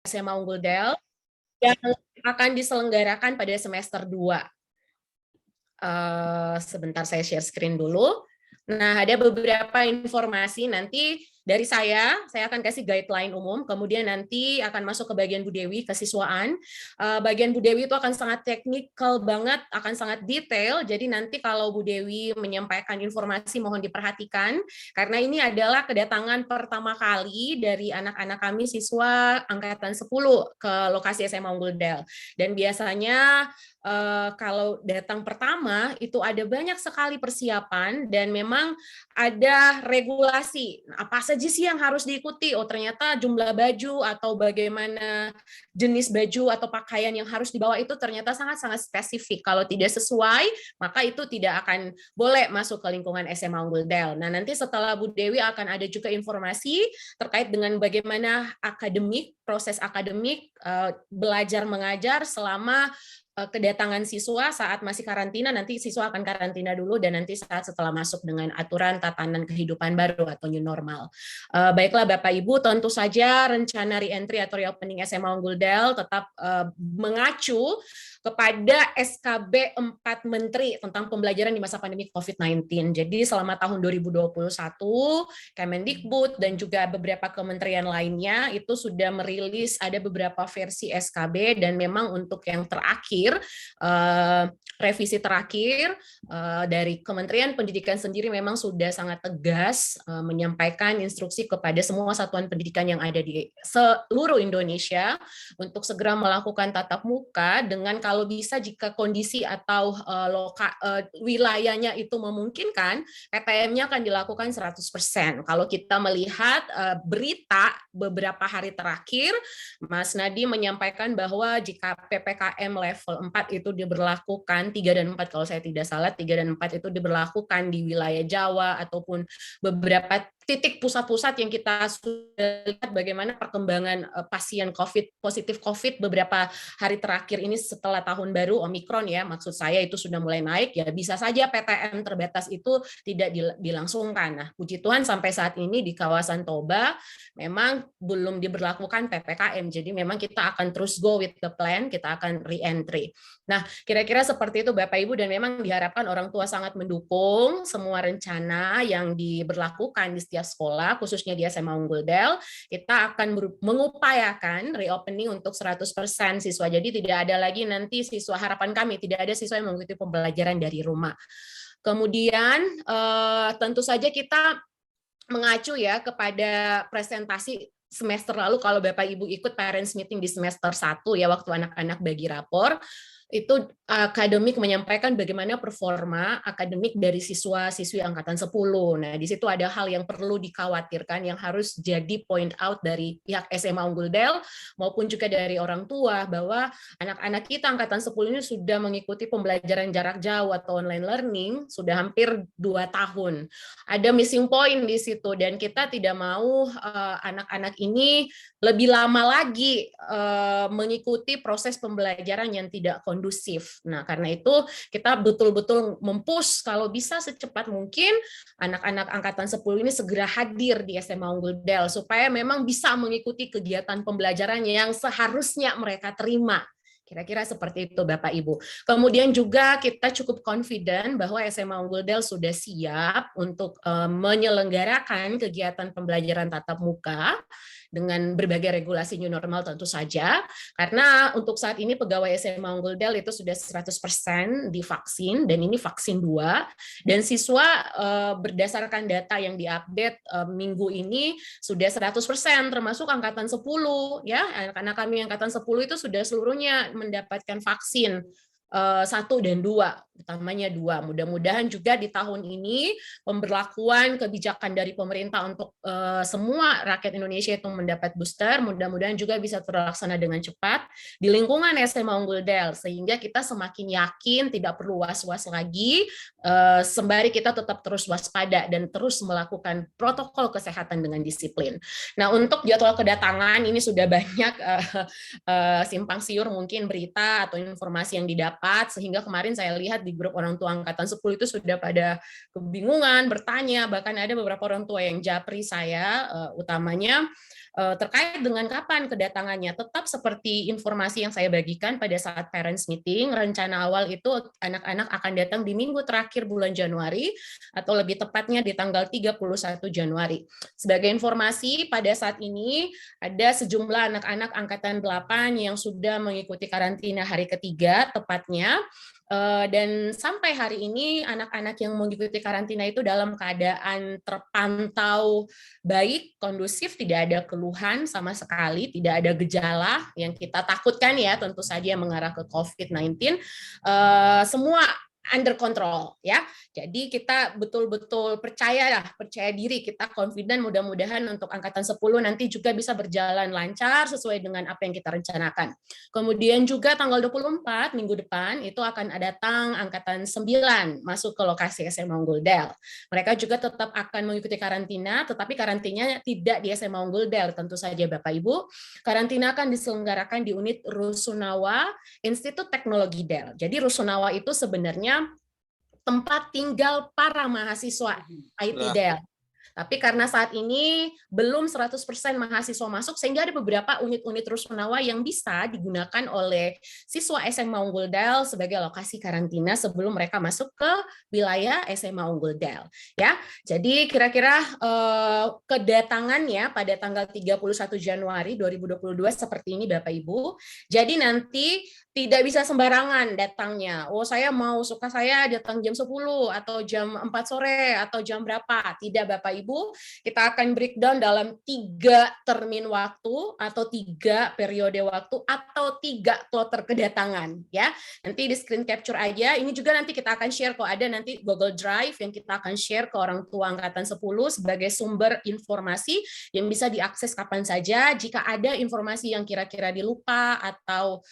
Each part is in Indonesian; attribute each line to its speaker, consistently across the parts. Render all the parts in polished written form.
Speaker 1: SMA Unggul Del yang akan diselenggarakan pada semester 2. Sebentar saya share screen dulu. Nah, ada beberapa informasi nanti dari saya akan kasih guideline umum, kemudian nanti akan masuk ke bagian Bu Dewi, kesiswaan. Bagian Bu Dewi itu akan sangat teknikal banget, akan sangat detail, jadi nanti kalau Bu Dewi menyampaikan informasi mohon diperhatikan, karena ini adalah kedatangan pertama kali dari anak-anak kami siswa Angkatan 10 ke lokasi SMA Unggul Del. Dan biasanya kalau datang pertama itu ada banyak sekali persiapan dan memang ada regulasi. Apa saja sih yang harus diikuti? Oh, ternyata jumlah baju atau bagaimana jenis baju atau pakaian yang harus dibawa itu ternyata sangat-sangat spesifik. Kalau tidak sesuai, maka itu tidak akan boleh masuk ke lingkungan SMA Unggul Del. Nah, nanti setelah Bu Dewi akan ada juga informasi terkait dengan bagaimana akademik, proses akademik, belajar mengajar selama kedatangan siswa saat masih karantina, nanti siswa akan karantina dulu dan nanti saat setelah masuk dengan aturan tatanan kehidupan baru atau new normal. Baiklah Bapak Ibu, tentu saja rencana re-entry atau reopening SMA Unggul Del tetap mengacu kepada SKB 4 Menteri tentang pembelajaran di masa pandemi COVID-19. Jadi selama tahun 2021, Kemendikbud dan juga beberapa kementerian lainnya itu sudah merilis ada beberapa versi SKB dan memang untuk yang terakhir, revisi terakhir dari Kementerian Pendidikan sendiri memang sudah sangat tegas menyampaikan instruksi kepada semua satuan pendidikan yang ada di seluruh Indonesia untuk segera melakukan tatap muka dengan kalau bisa jika kondisi atau wilayahnya itu memungkinkan, PTM-nya akan dilakukan 100%. Kalau kita melihat berita beberapa hari terakhir, Mas Nadi menyampaikan bahwa jika PPKM level 4 itu diberlakukan, 3 dan 4 kalau saya tidak salah, 3 dan 4 itu diberlakukan di wilayah Jawa ataupun beberapa titik pusat-pusat yang kita sudah lihat bagaimana perkembangan pasien positif COVID beberapa hari terakhir ini setelah tahun baru Omikron ya, maksud saya itu sudah mulai naik ya, bisa saja PTM terbatas itu tidak dilangsungkan. Nah, puji Tuhan sampai saat ini di kawasan Toba memang belum diberlakukan PPKM, jadi memang kita akan terus go with the plan, kita akan re-entry. Nah, kira-kira seperti itu Bapak Ibu, dan memang diharapkan orang tua sangat mendukung semua rencana yang diberlakukan di setiap sekolah, khususnya di SMA Unggul Del. Kita akan mengupayakan reopening untuk 100% siswa. Jadi tidak ada lagi nanti siswa, harapan kami tidak ada siswa yang mengikuti pembelajaran dari rumah. Kemudian tentu saja kita mengacu ya kepada presentasi semester lalu, kalau Bapak Ibu ikut parents meeting di semester 1 ya, waktu anak-anak bagi rapor, itu akademik menyampaikan bagaimana performa akademik dari siswa-siswi angkatan 10. Nah, di situ ada hal yang perlu dikhawatirkan yang harus jadi point out dari pihak SMA Unggul Del maupun juga dari orang tua, bahwa anak-anak kita angkatan 10 ini sudah mengikuti pembelajaran jarak jauh atau online learning sudah hampir 2 tahun. Ada missing point di situ dan kita tidak mau anak-anak ini lebih lama lagi mengikuti proses pembelajaran yang tidak kondusif. Nah, karena itu kita betul-betul mempush kalau bisa secepat mungkin anak-anak angkatan 10 ini segera hadir di SMA Unggul Del supaya memang bisa mengikuti kegiatan pembelajaran yang seharusnya mereka terima. Kira-kira seperti itu Bapak Ibu. Kemudian juga kita cukup confident bahwa SMA Unggul Del sudah siap untuk menyelenggarakan kegiatan pembelajaran tatap muka dengan berbagai regulasi new normal tentu saja, karena untuk saat ini pegawai SMA Unggul Del itu sudah 100% divaksin, dan ini vaksin 2, dan siswa berdasarkan data yang diupdate minggu ini sudah 100%, termasuk angkatan 10 ya, anak-anak kami angkatan 10 itu sudah seluruhnya mendapatkan vaksin 1 dan 2, utamanya 2. Mudah-mudahan juga di tahun ini pemberlakuan kebijakan dari pemerintah untuk semua rakyat Indonesia itu mendapat booster, mudah-mudahan juga bisa terlaksana dengan cepat di lingkungan SMA Unggul Del, sehingga kita semakin yakin tidak perlu was-was lagi, sembari kita tetap terus waspada dan terus melakukan protokol kesehatan dengan disiplin. Nah, untuk jadwal kedatangan ini sudah banyak simpang siur mungkin berita atau informasi yang didapat, sehingga kemarin saya lihat di grup orang tua angkatan 10 itu sudah pada kebingungan, bertanya, bahkan ada beberapa orang tua yang japri saya, utamanya Terkait dengan kapan kedatangannya, tetap seperti informasi yang saya bagikan pada saat parents meeting, rencana awal itu anak-anak akan datang di minggu terakhir bulan Januari, atau lebih tepatnya di tanggal 31 Januari. Sebagai informasi, pada saat ini ada sejumlah anak-anak angkatan 8 yang sudah mengikuti karantina hari ketiga tepatnya. Dan sampai hari ini anak-anak yang mengikuti karantina itu dalam keadaan terpantau baik, kondusif, tidak ada keluhan sama sekali, tidak ada gejala yang kita takutkan ya, tentu saja mengarah ke COVID-19. Semua under control ya. Jadi kita betul-betul percaya diri, kita confident, mudah-mudahan untuk angkatan 10 nanti juga bisa berjalan lancar sesuai dengan apa yang kita rencanakan. Kemudian juga tanggal 24 minggu depan itu akan datang angkatan 9 masuk ke lokasi SMA Unggul Del. Mereka juga tetap akan mengikuti karantina, tetapi karantinanya tidak di SMA Unggul Del, tentu saja Bapak Ibu. Karantina akan diselenggarakan di unit Rusunawa Institut Teknologi Del. Jadi Rusunawa itu sebenarnya tempat tinggal para mahasiswa IT Del. Tapi karena saat ini belum 100% mahasiswa masuk, sehingga ada beberapa unit-unit Rusunawa yang bisa digunakan oleh siswa SMA Unggul Del sebagai lokasi karantina sebelum mereka masuk ke wilayah SMA Unggul Del. Ya, jadi kira-kira kedatangannya pada tanggal 31 Januari 2022 seperti ini Bapak Ibu. Jadi nanti tidak bisa sembarangan datangnya. Oh, saya mau suka saya datang jam 10 atau jam 4 sore atau jam berapa. Tidak Bapak Ibu, kita akan breakdown dalam 3 termin waktu atau 3 periode waktu atau 3 kloter kedatangan ya. Nanti di screen capture aja. Ini juga nanti kita akan share kok, ada nanti Google Drive yang kita akan share ke orang tua angkatan 10 sebagai sumber informasi yang bisa diakses kapan saja. Jika ada informasi yang kira-kira dilupa atau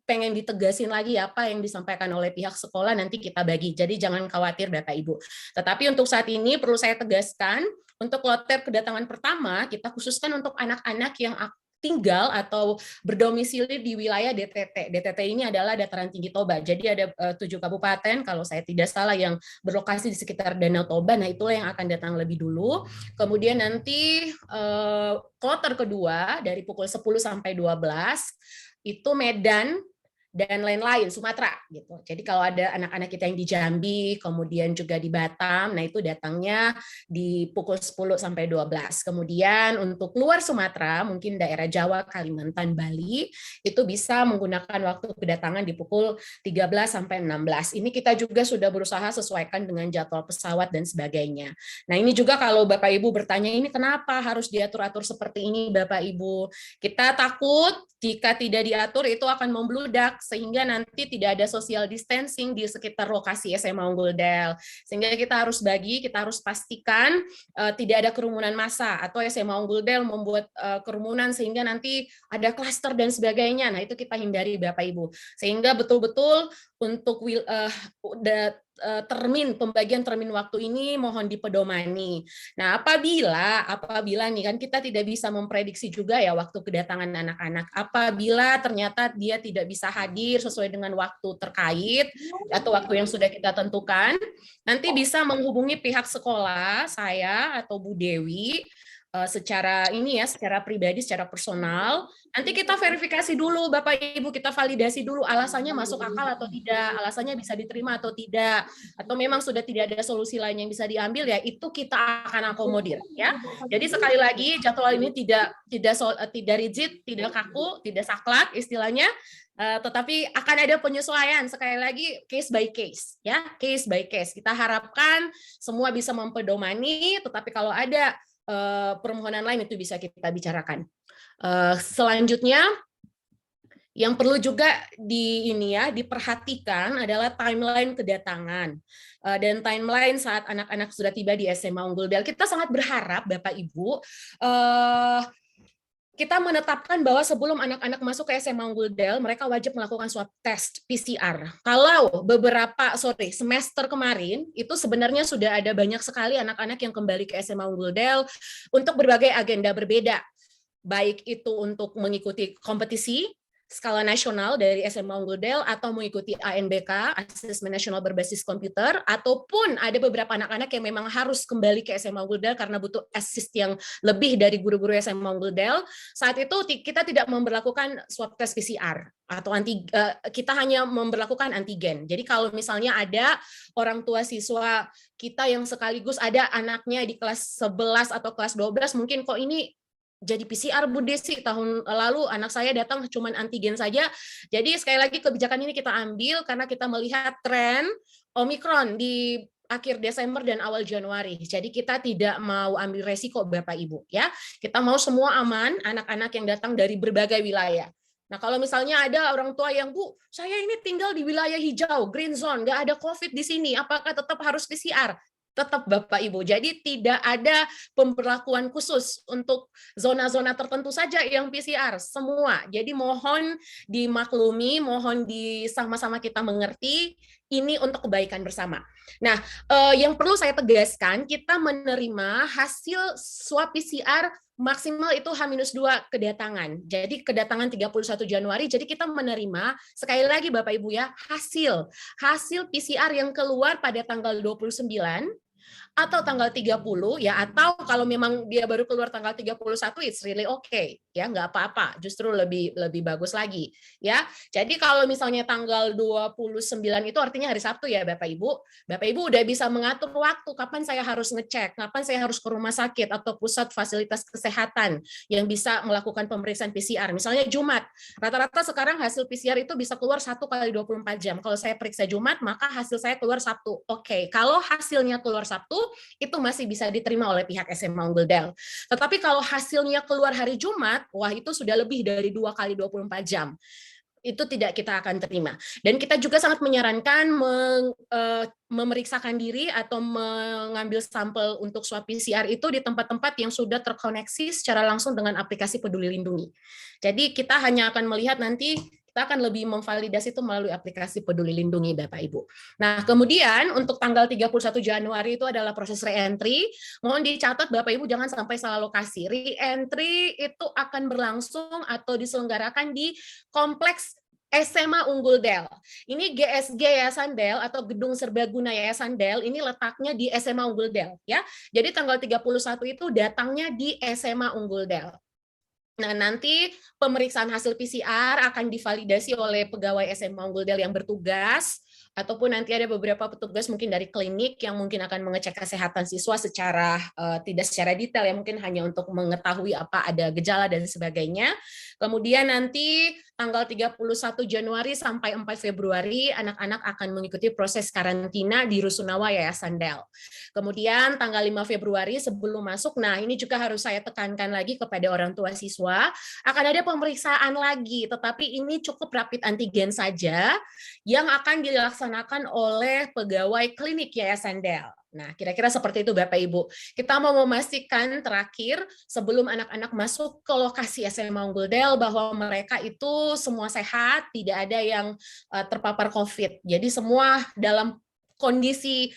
Speaker 1: pengen ditegasin lagi apa yang disampaikan oleh pihak sekolah, nanti kita bagi. Jadi jangan khawatir Bapak Ibu. Tetapi untuk saat ini perlu saya tegaskan, untuk kloter kedatangan pertama kita khususkan untuk anak-anak yang tinggal atau berdomisili di wilayah DTT. DTT ini adalah Dataran Tinggi Toba. Jadi ada 7 kabupaten kalau saya tidak salah yang berlokasi di sekitar Danau Toba. Nah, itulah yang akan datang lebih dulu. Kemudian nanti kloter kedua dari pukul 10 sampai 12 itu Medan dan lain-lain, Sumatera gitu. Jadi kalau ada anak-anak kita yang di Jambi, kemudian juga di Batam, nah itu datangnya di pukul 10 sampai 12. Kemudian untuk luar Sumatera, mungkin daerah Jawa, Kalimantan, Bali, itu bisa menggunakan waktu kedatangan di pukul 13 sampai 16. Ini kita juga sudah berusaha sesuaikan dengan jadwal pesawat dan sebagainya. Nah, ini juga kalau Bapak Ibu bertanya, ini kenapa harus diatur-atur seperti ini Bapak Ibu? Kita takut jika tidak diatur itu akan membludak sehingga nanti tidak ada social distancing di sekitar lokasi SMA Unggul Del. Sehingga kita harus bagi, kita harus pastikan tidak ada kerumunan massa atau SMA Unggul Del membuat kerumunan sehingga nanti ada klaster dan sebagainya. Nah, itu kita hindari Bapak Ibu. Sehingga betul-betul untuk pembagian termin waktu ini mohon dipedomani. Nah, apabila nih kan kita tidak bisa memprediksi juga ya waktu kedatangan anak-anak. Apabila ternyata dia tidak bisa hadir sesuai dengan waktu terkait atau waktu yang sudah kita tentukan, nanti bisa menghubungi pihak sekolah, saya atau Bu Dewi secara pribadi, secara personal. Nanti kita verifikasi dulu Bapak Ibu, kita validasi dulu alasannya masuk akal atau tidak, alasannya bisa diterima atau tidak, atau memang sudah tidak ada solusi lain yang bisa diambil, ya itu kita akan akomodir ya. Jadi sekali lagi jadwal ini tidak rigid, tidak kaku, tidak saklek istilahnya. Tetapi akan ada penyesuaian, sekali lagi case by case ya, case by case. Kita harapkan semua bisa mempedomani, tetapi kalau ada permohonan lain itu bisa kita bicarakan. Selanjutnya yang perlu juga diperhatikan adalah timeline kedatangan dan timeline saat anak-anak sudah tiba di SMA Unggul Del. Kita sangat berharap Bapak Ibu kita menetapkan bahwa sebelum anak-anak masuk ke SMA Unggul Del, mereka wajib melakukan swab test PCR. Kalau semester kemarin, itu sebenarnya sudah ada banyak sekali anak-anak yang kembali ke SMA Unggul Del untuk berbagai agenda berbeda. Baik itu untuk mengikuti kompetisi, skala nasional dari SMA Unggul Del atau mengikuti ANBK, Asesmen Nasional Berbasis Komputer, ataupun ada beberapa anak-anak yang memang harus kembali ke SMA Unggul Del karena butuh assist yang lebih dari guru-guru SMA Unggul Del. Saat itu kita tidak memberlakukan swab test PCR atau kita hanya memberlakukan antigen. Jadi kalau misalnya ada orang tua siswa kita yang sekaligus ada anaknya di kelas 11 atau kelas 12, mungkin kok ini jadi PCR Bu Desi, tahun lalu anak saya datang cuman antigen saja. Jadi sekali lagi kebijakan ini kita ambil karena kita melihat tren Omikron di akhir Desember dan awal Januari. Jadi kita tidak mau ambil resiko Bapak Ibu ya. Kita mau semua aman, anak-anak yang datang dari berbagai wilayah. Nah, kalau misalnya ada orang tua yang, Bu, saya ini tinggal di wilayah hijau, green zone, nggak ada COVID di sini, apakah tetap harus PCR? Tetap Bapak Ibu. Jadi tidak ada pemberlakuan khusus untuk zona-zona tertentu saja yang PCR, semua. Jadi mohon dimaklumi, mohon sama-sama kita mengerti, ini untuk kebaikan bersama. Nah, yang perlu saya tegaskan, kita menerima hasil swab PCR maksimal itu H-2 kedatangan. Jadi kedatangan 31 Januari, jadi kita menerima, sekali lagi Bapak Ibu ya, hasil PCR yang keluar pada tanggal 29, atau tanggal 30 ya, atau kalau memang dia baru keluar tanggal 31, it's really okay ya, nggak apa-apa, justru lebih bagus lagi ya. Jadi kalau misalnya tanggal 29 itu artinya hari Sabtu ya Bapak Ibu udah bisa mengatur waktu kapan saya harus ngecek, kapan saya harus ke rumah sakit atau pusat fasilitas kesehatan yang bisa melakukan pemeriksaan PCR. Misalnya Jumat, rata-rata sekarang hasil PCR itu bisa keluar 1 kali 24 jam. Kalau saya periksa Jumat, maka hasil saya keluar Sabtu. Oke, kalau hasilnya keluar Sabtu, itu masih bisa diterima oleh pihak SMA Unggul Del. Tetapi kalau hasilnya keluar hari Jumat, wah itu sudah lebih dari 2 kali 24 jam. Itu tidak kita akan terima. Dan kita juga sangat menyarankan memeriksakan diri atau mengambil sampel untuk swab PCR itu di tempat-tempat yang sudah terkoneksi secara langsung dengan aplikasi Peduli Lindungi. Jadi kita hanya akan melihat nanti, kita akan lebih memvalidasi itu melalui aplikasi Peduli Lindungi Bapak Ibu. Nah, kemudian untuk tanggal 31 Januari itu adalah proses re-entry. Mohon dicatat Bapak Ibu jangan sampai salah lokasi. Re-entry itu akan berlangsung atau diselenggarakan di kompleks SMA Unggul Del. Ini GSG Yayasan Del atau Gedung Serbaguna Yayasan Del, ini letaknya di SMA Unggul Del ya. Jadi tanggal 31 itu datangnya di SMA Unggul Del. Nah, nanti pemeriksaan hasil PCR akan divalidasi oleh pegawai SMA Unggul Del yang bertugas, ataupun nanti ada beberapa petugas mungkin dari klinik yang mungkin akan mengecek kesehatan siswa secara tidak secara detail ya, mungkin hanya untuk mengetahui apa ada gejala dan sebagainya. Kemudian nanti tanggal 31 Januari sampai 4 Februari anak-anak akan mengikuti proses karantina di Rusunawa Yayasan Del. Kemudian tanggal 5 Februari sebelum masuk, nah ini juga harus saya tekankan lagi kepada orang tua siswa, akan ada pemeriksaan lagi, tetapi ini cukup rapid antigen saja yang akan dilaksanakan oleh pegawai klinik Yayasan Del. Nah, kira-kira seperti itu Bapak Ibu. Kita mau memastikan terakhir sebelum anak-anak masuk ke lokasi SMA Unggul Del bahwa mereka itu semua sehat, tidak ada yang terpapar COVID. Jadi semua dalam kondisi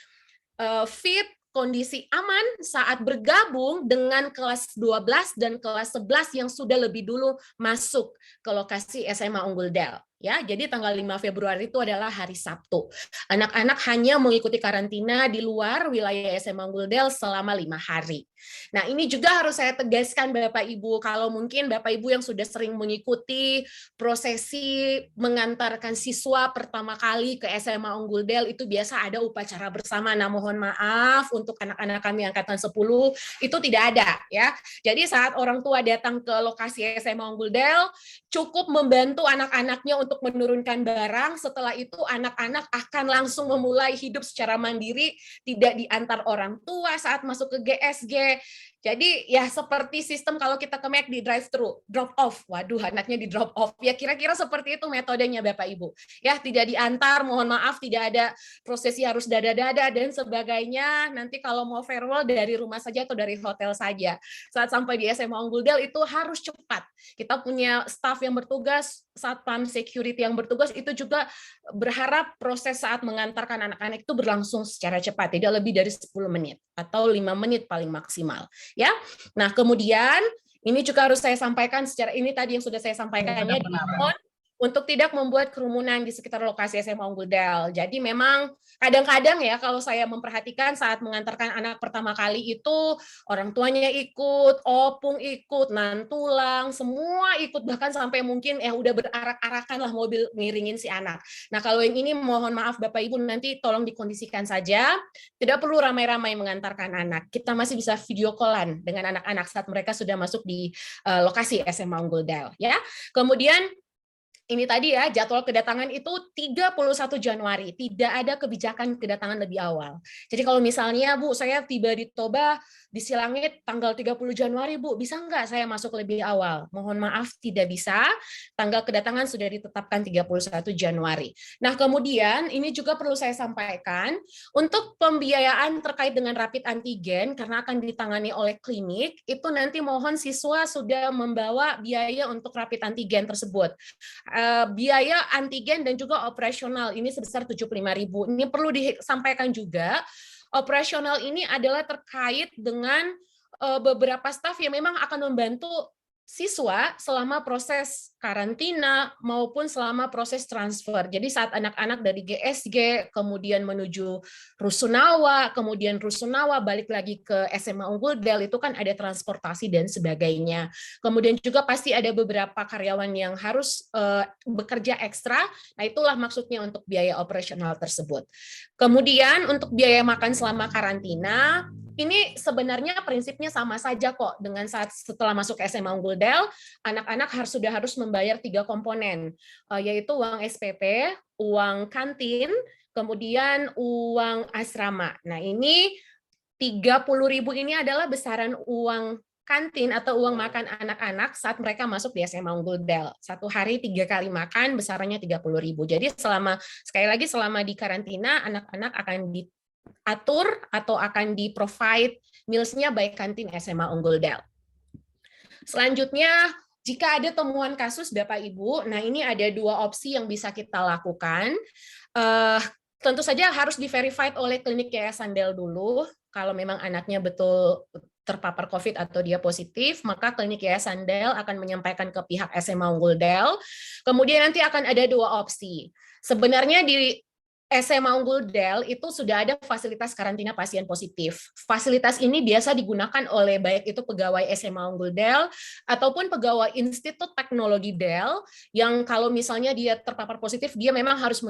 Speaker 1: fit, kondisi aman saat bergabung dengan kelas 12 dan kelas 11 yang sudah lebih dulu masuk ke lokasi SMA Unggul Del. Ya, jadi tanggal 5 Februari itu adalah hari Sabtu. Anak-anak hanya mengikuti karantina di luar wilayah SMA Unggul Del selama 5 hari. Nah, ini juga harus saya tegaskan Bapak Ibu, kalau mungkin Bapak Ibu yang sudah sering mengikuti prosesi mengantarkan siswa pertama kali ke SMA Unggul Del, itu biasa ada upacara bersama. Nah, mohon maaf untuk anak-anak kami angkatan 10, itu tidak ada ya. Jadi saat orang tua datang ke lokasi SMA Unggul Del, cukup membantu anak-anaknya untuk menurunkan barang. Setelah itu anak-anak akan langsung memulai hidup secara mandiri, tidak diantar orang tua saat masuk ke GSG. Jadi ya seperti sistem kalau kita ke McD drive-thru, drop off. Waduh, anaknya di drop off. Ya kira-kira seperti itu metodenya Bapak Ibu. Ya tidak diantar, mohon maaf tidak ada prosesi harus dada-dada dan sebagainya. Nanti kalau mau farewell dari rumah saja atau dari hotel saja. Saat sampai di SMA Unggul Del itu harus cepat. Kita punya staff yang bertugas, satpam security yang bertugas itu juga berharap proses saat mengantarkan anak-anak itu berlangsung secara cepat, tidak lebih dari 10 menit atau 5 menit paling maksimal. Ya, nah kemudian ini juga harus saya sampaikan secara ini tadi yang sudah saya sampaikan ya. untuk tidak membuat kerumunan di sekitar lokasi SMA Unggul Del. Jadi memang kadang-kadang ya kalau saya memperhatikan saat mengantarkan anak pertama kali itu orang tuanya ikut, opung ikut, nantulang, semua ikut bahkan sampai mungkin udah berarak-arakan lah mobil ngiringin si anak. Nah kalau yang ini mohon maaf Bapak Ibu nanti tolong dikondisikan saja, tidak perlu ramai-ramai mengantarkan anak. Kita masih bisa video callan dengan anak-anak saat mereka sudah masuk di lokasi SMA Unggul Del ya. Kemudian ini tadi ya, jadwal kedatangan itu 31 Januari. Tidak ada kebijakan kedatangan lebih awal. Jadi kalau misalnya, Bu, saya tiba di Toba, di Silangit tanggal 30 Januari, Bu, bisa nggak saya masuk lebih awal? Mohon maaf, tidak bisa. Tanggal kedatangan sudah ditetapkan 31 Januari. Nah, kemudian ini juga perlu saya sampaikan, untuk pembiayaan terkait dengan rapid antigen, karena akan ditangani oleh klinik, itu nanti mohon siswa sudah membawa biaya untuk rapid antigen tersebut. Biaya antigen dan juga operasional ini sebesar 75.000. Ini perlu disampaikan juga, operasional ini adalah terkait dengan beberapa staf yang memang akan membantu siswa selama proses karantina maupun selama proses transfer. Jadi saat anak-anak dari GSG kemudian menuju Rusunawa, kemudian Rusunawa balik lagi ke SMA Unggul Del itu kan ada transportasi dan sebagainya. Kemudian juga pasti ada beberapa karyawan yang harus bekerja ekstra. Nah, itulah maksudnya untuk biaya operasional tersebut. Kemudian untuk biaya makan selama karantina ini sebenarnya prinsipnya sama saja kok dengan saat setelah masuk SMA Unggul Del, anak-anak sudah harus membayar 3 komponen, yaitu uang SPP, uang kantin, kemudian uang asrama. Nah ini 30.000 ini adalah besaran uang kantin atau uang makan anak-anak saat mereka masuk di SMA Unggul Del. Satu hari 3 kali makan, besarannya 30.000. Jadi sekali lagi selama di karantina, anak-anak akan diatur atau akan di-provide meals-nya baik kantin SMA Unggul Del. Selanjutnya, jika ada temuan kasus Bapak Ibu, nah ini ada 2 opsi yang bisa kita lakukan. Tentu saja harus di-verified oleh klinik Yayasan Del dulu. Kalau memang anaknya betul terpapar COVID atau dia positif, maka klinik Yayasan Del akan menyampaikan ke pihak SMA Unggul Del. Kemudian nanti akan ada 2 opsi. Sebenarnya di SMA Unggul Del itu sudah ada fasilitas karantina pasien positif. Fasilitas ini biasa digunakan oleh baik itu pegawai SMA Unggul Del ataupun pegawai Institut Teknologi Del yang kalau misalnya dia terpapar positif, dia memang harus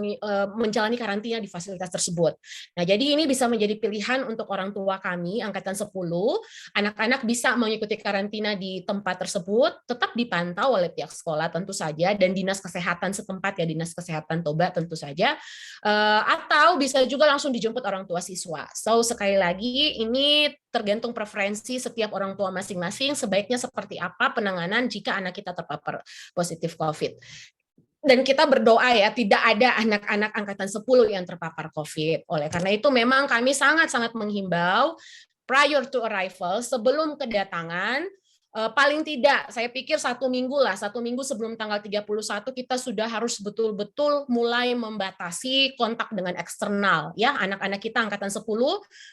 Speaker 1: menjalani karantina di fasilitas tersebut. Nah, jadi ini bisa menjadi pilihan untuk orang tua kami, Angkatan 10, anak-anak bisa mengikuti karantina di tempat tersebut, tetap dipantau oleh pihak sekolah tentu saja, dan Dinas Kesehatan setempat ya, Dinas Kesehatan Toba tentu saja, atau bisa juga langsung dijemput orang tua siswa. So sekali lagi ini tergantung preferensi setiap orang tua masing-masing, sebaiknya seperti apa penanganan jika anak kita terpapar positif COVID. Dan kita berdoa ya tidak ada anak-anak angkatan 10 yang terpapar COVID. Oleh karena itu memang kami sangat-sangat menghimbau prior to arrival, sebelum kedatangan, paling tidak saya pikir 1 minggu lah, 1 minggu sebelum tanggal 31 kita sudah harus betul-betul mulai membatasi kontak dengan eksternal ya. Anak-anak kita angkatan 10,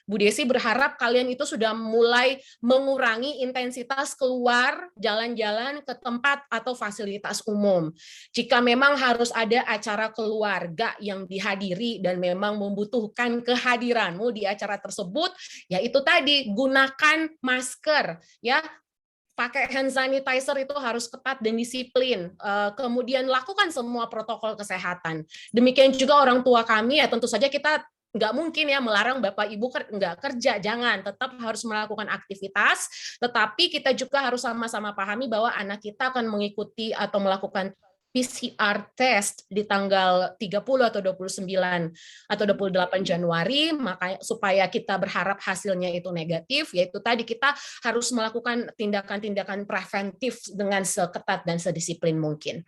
Speaker 1: Bu Desi berharap kalian itu sudah mulai mengurangi intensitas keluar jalan-jalan ke tempat atau fasilitas umum. Jika memang harus ada acara keluarga yang dihadiri dan memang membutuhkan kehadiranmu di acara tersebut, ya itu tadi, gunakan masker ya, pakai hand sanitizer itu harus ketat dan disiplin. Kemudian lakukan semua protokol kesehatan. Demikian juga orang tua kami ya, tentu saja kita nggak mungkin ya melarang Bapak Ibu nggak kerja, jangan, tetap harus melakukan aktivitas, tetapi kita juga harus sama-sama pahami bahwa anak kita akan mengikuti atau melakukan PCR test di tanggal 30 atau 29 atau 28 Januari, maka supaya kita berharap hasilnya itu negatif, yaitu tadi kita harus melakukan tindakan-tindakan preventif dengan seketat dan sedisiplin mungkin.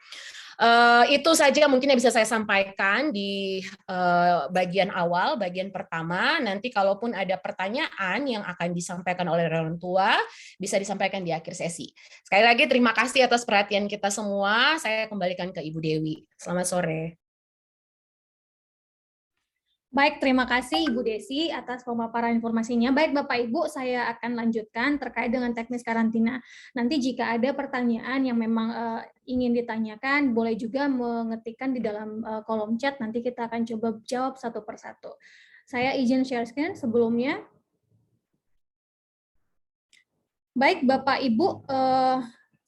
Speaker 1: Itu saja mungkin yang bisa saya sampaikan di bagian awal, bagian pertama. Nanti kalaupun ada pertanyaan yang akan disampaikan oleh orang tua, bisa disampaikan di akhir sesi. Sekali lagi terima kasih atas perhatian kita semua. Saya kembalikan ke Ibu Dewi. Selamat sore.
Speaker 2: Baik, terima kasih Ibu Desi atas pemaparan informasinya. Baik Bapak Ibu, saya akan lanjutkan terkait dengan teknis karantina. Nanti jika ada pertanyaan yang memang ingin ditanyakan, boleh juga mengetikkan di dalam kolom chat, nanti kita akan coba jawab satu persatu. Saya izin share screen sebelumnya. Baik Bapak Ibu,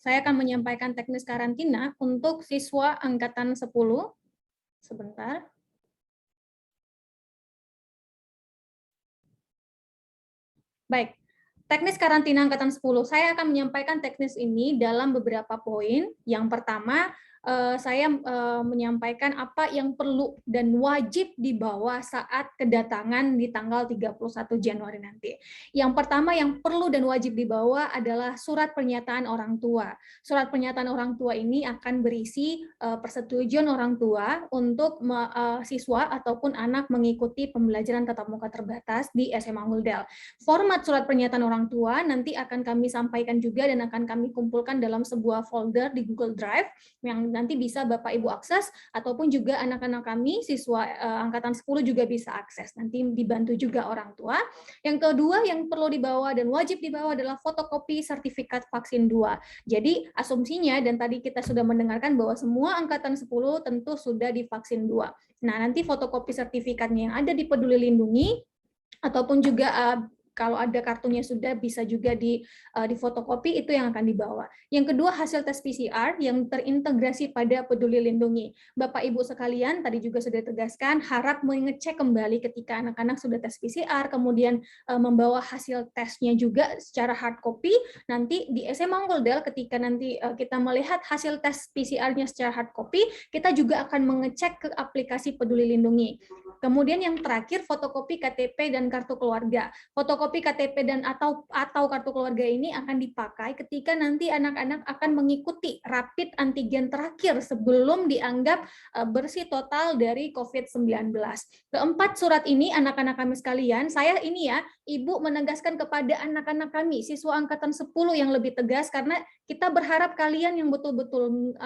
Speaker 2: saya akan menyampaikan teknis karantina untuk siswa angkatan 10. Sebentar. Baik, teknis karantina angkatan 10. Saya akan menyampaikan teknis ini dalam beberapa poin. Yang pertama, saya menyampaikan apa yang perlu dan wajib dibawa saat kedatangan di tanggal 31 Januari nanti. Yang pertama yang perlu dan wajib dibawa adalah surat pernyataan orang tua. Surat pernyataan orang tua ini akan berisi persetujuan orang tua untuk siswa ataupun anak mengikuti pembelajaran tatap muka terbatas di SMA Unggul. Format surat pernyataan orang tua nanti akan kami sampaikan juga dan akan kami kumpulkan dalam sebuah folder di Google Drive yang nanti bisa Bapak Ibu akses, ataupun juga anak-anak kami, siswa angkatan 10 juga bisa akses. Nanti dibantu juga orang tua. Yang kedua yang perlu dibawa dan wajib dibawa adalah fotokopi sertifikat vaksin 2. Jadi asumsinya, dan tadi kita sudah mendengarkan bahwa semua angkatan 10 tentu sudah divaksin 2. Nah, nanti fotokopi sertifikatnya yang ada di Peduli Lindungi, ataupun juga kalau ada kartunya sudah bisa juga di fotokopi, itu yang akan dibawa. Yang kedua, hasil tes PCR yang terintegrasi pada Peduli Lindungi. Bapak Ibu sekalian, tadi juga sudah ditegaskan, harap mengecek kembali ketika anak-anak sudah tes PCR, kemudian membawa hasil tesnya juga secara hard copy. Nanti di SMA Unggul ketika nanti kita melihat hasil tes PCR-nya secara hard copy, kita juga akan mengecek ke aplikasi Peduli Lindungi. Kemudian yang terakhir, fotokopi KTP dan kartu keluarga. Fotokopi KTP dan atau kartu keluarga ini akan dipakai ketika nanti anak-anak akan mengikuti rapid antigen terakhir sebelum dianggap bersih total dari COVID-19. Keempat surat ini, anak-anak kami sekalian, saya ini ya, Ibu menegaskan kepada anak-anak kami, siswa angkatan 10 yang lebih tegas, karena kita berharap kalian yang betul-betul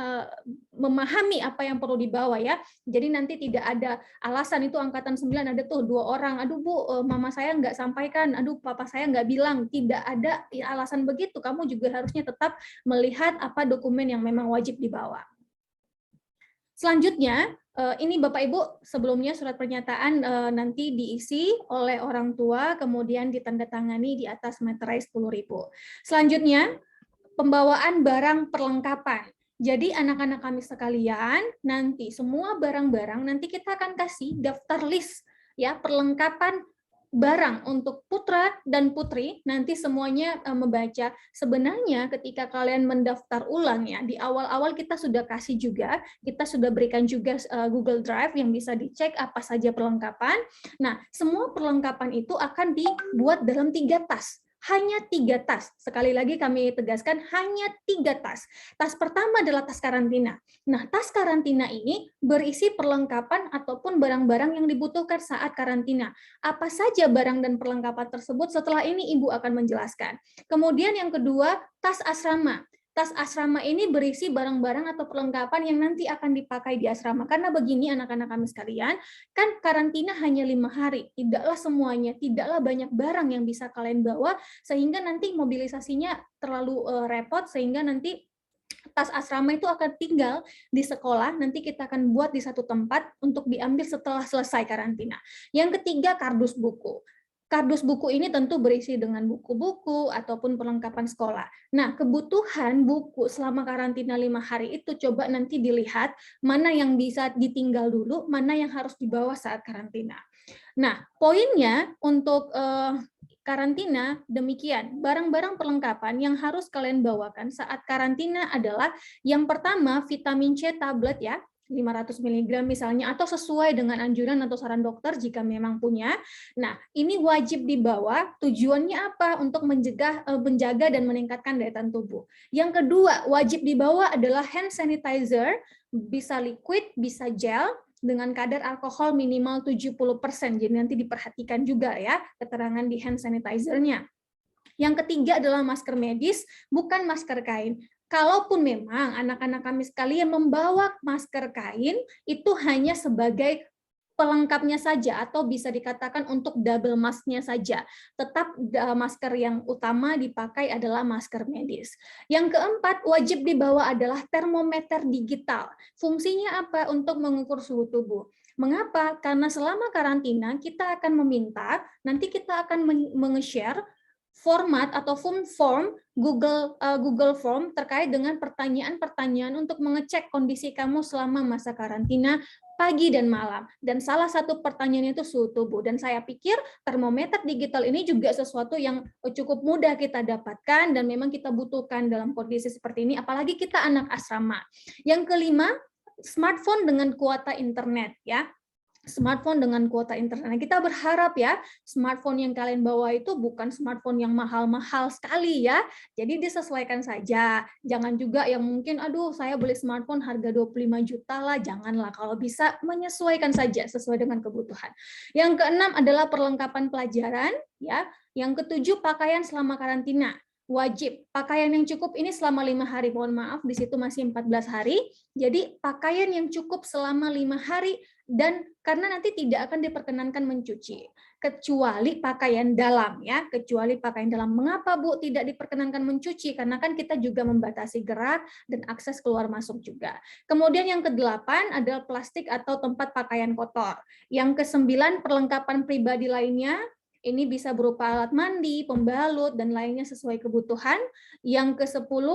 Speaker 2: memahami apa yang perlu dibawa ya. Jadi nanti tidak ada alasan itu angkatan 9 ada tuh 2 orang, aduh Bu, mama saya nggak sampaikan, aduh papa saya nggak bilang, tidak ada alasan begitu. Kamu juga harusnya tetap melihat apa dokumen yang memang wajib dibawa. Selanjutnya, ini Bapak Ibu sebelumnya surat pernyataan nanti diisi oleh orang tua, kemudian ditandatangani di atas meterai 10.000. Selanjutnya, pembawaan barang perlengkapan. Jadi anak-anak kami sekalian, nanti semua barang-barang nanti kita akan kasih daftar list ya perlengkapan barang untuk putra dan putri. Nanti semuanya membaca. Sebenarnya ketika kalian mendaftar ulang ya, di awal-awal kita sudah kasih juga, kita sudah berikan juga Google Drive yang bisa dicek apa saja perlengkapan. Nah, semua perlengkapan itu akan dibuat dalam 3 tas. Hanya 3 tas. Sekali lagi kami tegaskan, hanya 3 tas. Tas pertama adalah tas karantina. Nah, tas karantina ini berisi perlengkapan ataupun barang-barang yang dibutuhkan saat karantina. Apa saja barang dan perlengkapan tersebut, setelah ini Ibu akan menjelaskan. Kemudian yang kedua, tas asrama. Tas asrama ini berisi barang-barang atau perlengkapan yang nanti akan dipakai di asrama. Karena begini anak-anak kami sekalian, kan karantina hanya 5 hari. Tidaklah semuanya, tidaklah banyak barang yang bisa kalian bawa, sehingga nanti mobilisasinya terlalu repot, sehingga nanti tas asrama itu akan tinggal di sekolah, nanti kita akan buat di satu tempat untuk diambil setelah selesai karantina. Yang ketiga, kardus buku. Kardus buku ini tentu berisi dengan buku-buku ataupun perlengkapan sekolah. Nah, kebutuhan buku selama karantina 5 hari itu coba nanti dilihat mana yang bisa ditinggal dulu, mana yang harus dibawa saat karantina. Nah, poinnya untuk karantina demikian. Barang-barang perlengkapan yang harus kalian bawakan saat karantina adalah yang pertama vitamin C tablet ya, 500 mg misalnya, atau sesuai dengan anjuran atau saran dokter jika memang punya. Nah, ini wajib dibawa. Tujuannya apa? Untuk menjaga dan meningkatkan daya tahan tubuh. Yang kedua, wajib dibawa adalah hand sanitizer, bisa liquid, bisa gel, dengan kadar alkohol minimal 70%. Jadi nanti diperhatikan juga ya keterangan di hand sanitizer-nya. Yang ketiga adalah masker medis, bukan masker kain. Kalaupun memang anak-anak kami sekalian membawa masker kain, itu hanya sebagai pelengkapnya saja atau bisa dikatakan untuk double mask-nya saja. Tetap masker yang utama dipakai adalah masker medis. Yang keempat, wajib dibawa adalah termometer digital. Fungsinya apa? Untuk mengukur suhu tubuh. Mengapa? Karena selama karantina kita akan meminta, nanti kita akan meng-share format atau form Google Form terkait dengan pertanyaan-pertanyaan untuk mengecek kondisi kamu selama masa karantina pagi dan malam. Dan salah satu pertanyaannya itu suhu tubuh. Dan saya pikir termometer digital ini juga sesuatu yang cukup mudah kita dapatkan dan memang kita butuhkan dalam kondisi seperti ini, apalagi kita anak asrama. Yang kelima, smartphone dengan kuota internet ya. Smartphone dengan kuota internet. Nah, kita berharap ya, smartphone yang kalian bawa itu bukan smartphone yang mahal-mahal sekali ya. Jadi disesuaikan saja. Jangan juga yang mungkin, aduh saya beli smartphone harga 25 juta lah. Janganlah, kalau bisa menyesuaikan saja sesuai dengan kebutuhan. Yang keenam adalah perlengkapan pelajaran ya. Yang ketujuh, pakaian selama karantina. Wajib pakaian yang cukup ini selama 5 hari, mohon maaf di situ masih 14 hari, jadi pakaian yang cukup selama 5 hari, dan karena nanti tidak akan diperkenankan mencuci kecuali pakaian dalam ya, kecuali pakaian dalam. Mengapa Bu tidak diperkenankan mencuci? Karena kan kita juga membatasi gerak dan akses keluar masuk juga. Kemudian yang kedelapan adalah plastik atau tempat pakaian kotor. Yang kesembilan, perlengkapan pribadi lainnya. Ini bisa berupa alat mandi, pembalut, dan lainnya sesuai kebutuhan. Yang ke-10,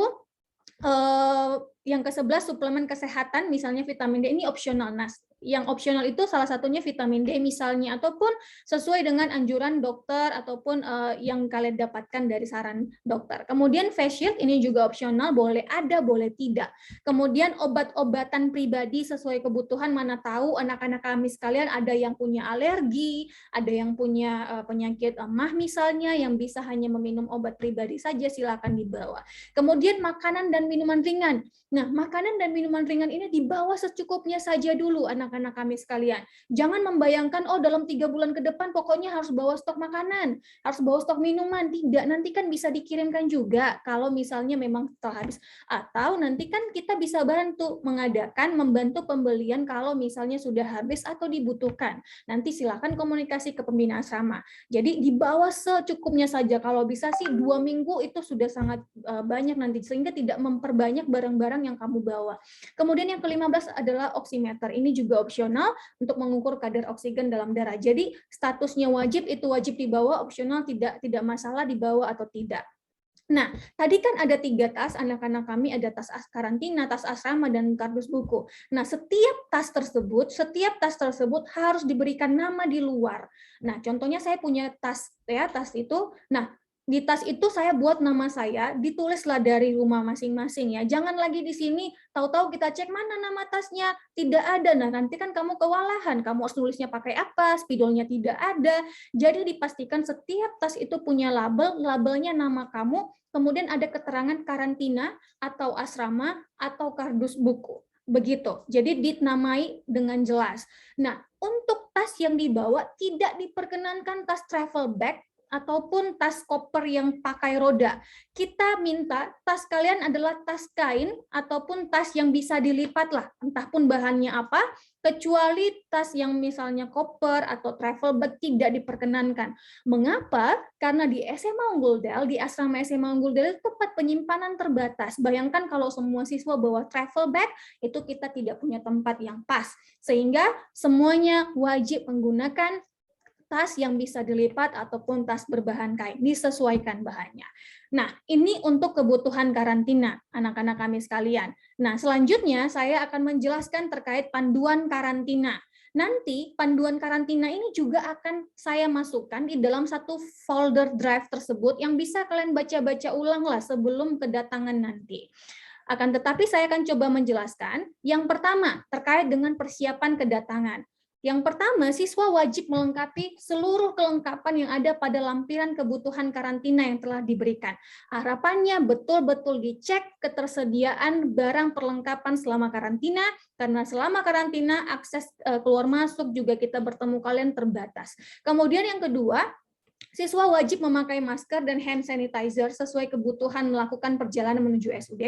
Speaker 2: yang ke-11 suplemen kesehatan, misalnya vitamin D, ini opsional. Nah, yang opsional itu salah satunya vitamin D misalnya, ataupun sesuai dengan anjuran dokter ataupun yang kalian dapatkan dari saran dokter. Kemudian face shield ini juga opsional, boleh ada, boleh tidak. Kemudian obat-obatan pribadi sesuai kebutuhan, mana tahu anak-anak kami sekalian ada yang punya alergi, ada yang punya penyakit MAH misalnya, yang bisa hanya meminum obat pribadi saja, silakan dibawa. Kemudian makanan dan minuman ringan. Nah, makanan dan minuman ringan ini dibawa secukupnya saja dulu anak-anak kami sekalian. Jangan membayangkan, oh dalam 3 bulan ke depan pokoknya harus bawa stok makanan, harus bawa stok minuman. Tidak, nanti kan bisa dikirimkan juga kalau misalnya memang telah habis. Atau nanti kan kita bisa bantu membantu pembelian kalau misalnya sudah habis atau dibutuhkan. Nanti silakan komunikasi ke pembina asrama. Jadi dibawa secukupnya saja. Kalau bisa sih 2 minggu itu sudah sangat banyak nanti, sehingga tidak memperbanyak barang-barang yang kamu bawa. Kemudian yang ke-15 adalah oximeter. Ini juga opsional untuk mengukur kadar oksigen dalam darah. Jadi statusnya wajib, itu wajib dibawa, opsional tidak masalah dibawa atau tidak. Nah, tadi kan ada 3 tas, anak-anak kami ada tas karantina, tas asrama, dan kardus buku. Nah, setiap tas tersebut harus diberikan nama di luar. Nah, contohnya saya punya tas ya, tas itu. Nah, di tas itu saya buat nama saya, ditulislah dari rumah masing-masing ya. Jangan lagi di sini tahu-tahu kita cek mana nama tasnya, tidak ada. Nah, nanti kan kamu kewalahan, kamu harus nulisnya pakai apa, spidolnya tidak ada. Jadi dipastikan setiap tas itu punya label, labelnya nama kamu, kemudian ada keterangan karantina atau asrama atau kardus buku. Begitu. Jadi dinamai dengan jelas. Nah, untuk tas yang dibawa tidak diperkenankan tas travel bag ataupun tas koper yang pakai roda. Kita minta tas kalian adalah tas kain ataupun tas yang bisa dilipat lah, entah pun bahannya apa, kecuali tas yang misalnya koper atau travel bag tidak diperkenankan. Mengapa? Karena di SMA Unggul Del, di asrama SMA Unggul Del itu tempat penyimpanan terbatas. Bayangkan kalau semua siswa bawa travel bag, itu kita tidak punya tempat yang pas. Sehingga semuanya wajib menggunakan tas yang bisa dilipat ataupun tas berbahan kain, disesuaikan bahannya. Nah, ini untuk kebutuhan karantina, anak-anak kami sekalian. Nah, selanjutnya saya akan menjelaskan terkait panduan karantina. Nanti panduan karantina ini juga akan saya masukkan di dalam satu folder drive tersebut yang bisa kalian baca-baca ulang lah sebelum kedatangan nanti. Akan tetapi saya akan coba menjelaskan. Yang pertama, terkait dengan persiapan kedatangan. Yang pertama, siswa wajib melengkapi seluruh kelengkapan yang ada pada lampiran kebutuhan karantina yang telah diberikan. Harapannya betul-betul dicek ketersediaan barang perlengkapan selama karantina, karena selama karantina akses keluar masuk juga kita bertemu kalian terbatas. Kemudian yang kedua, siswa wajib memakai masker dan hand sanitizer sesuai kebutuhan melakukan perjalanan menuju SUD.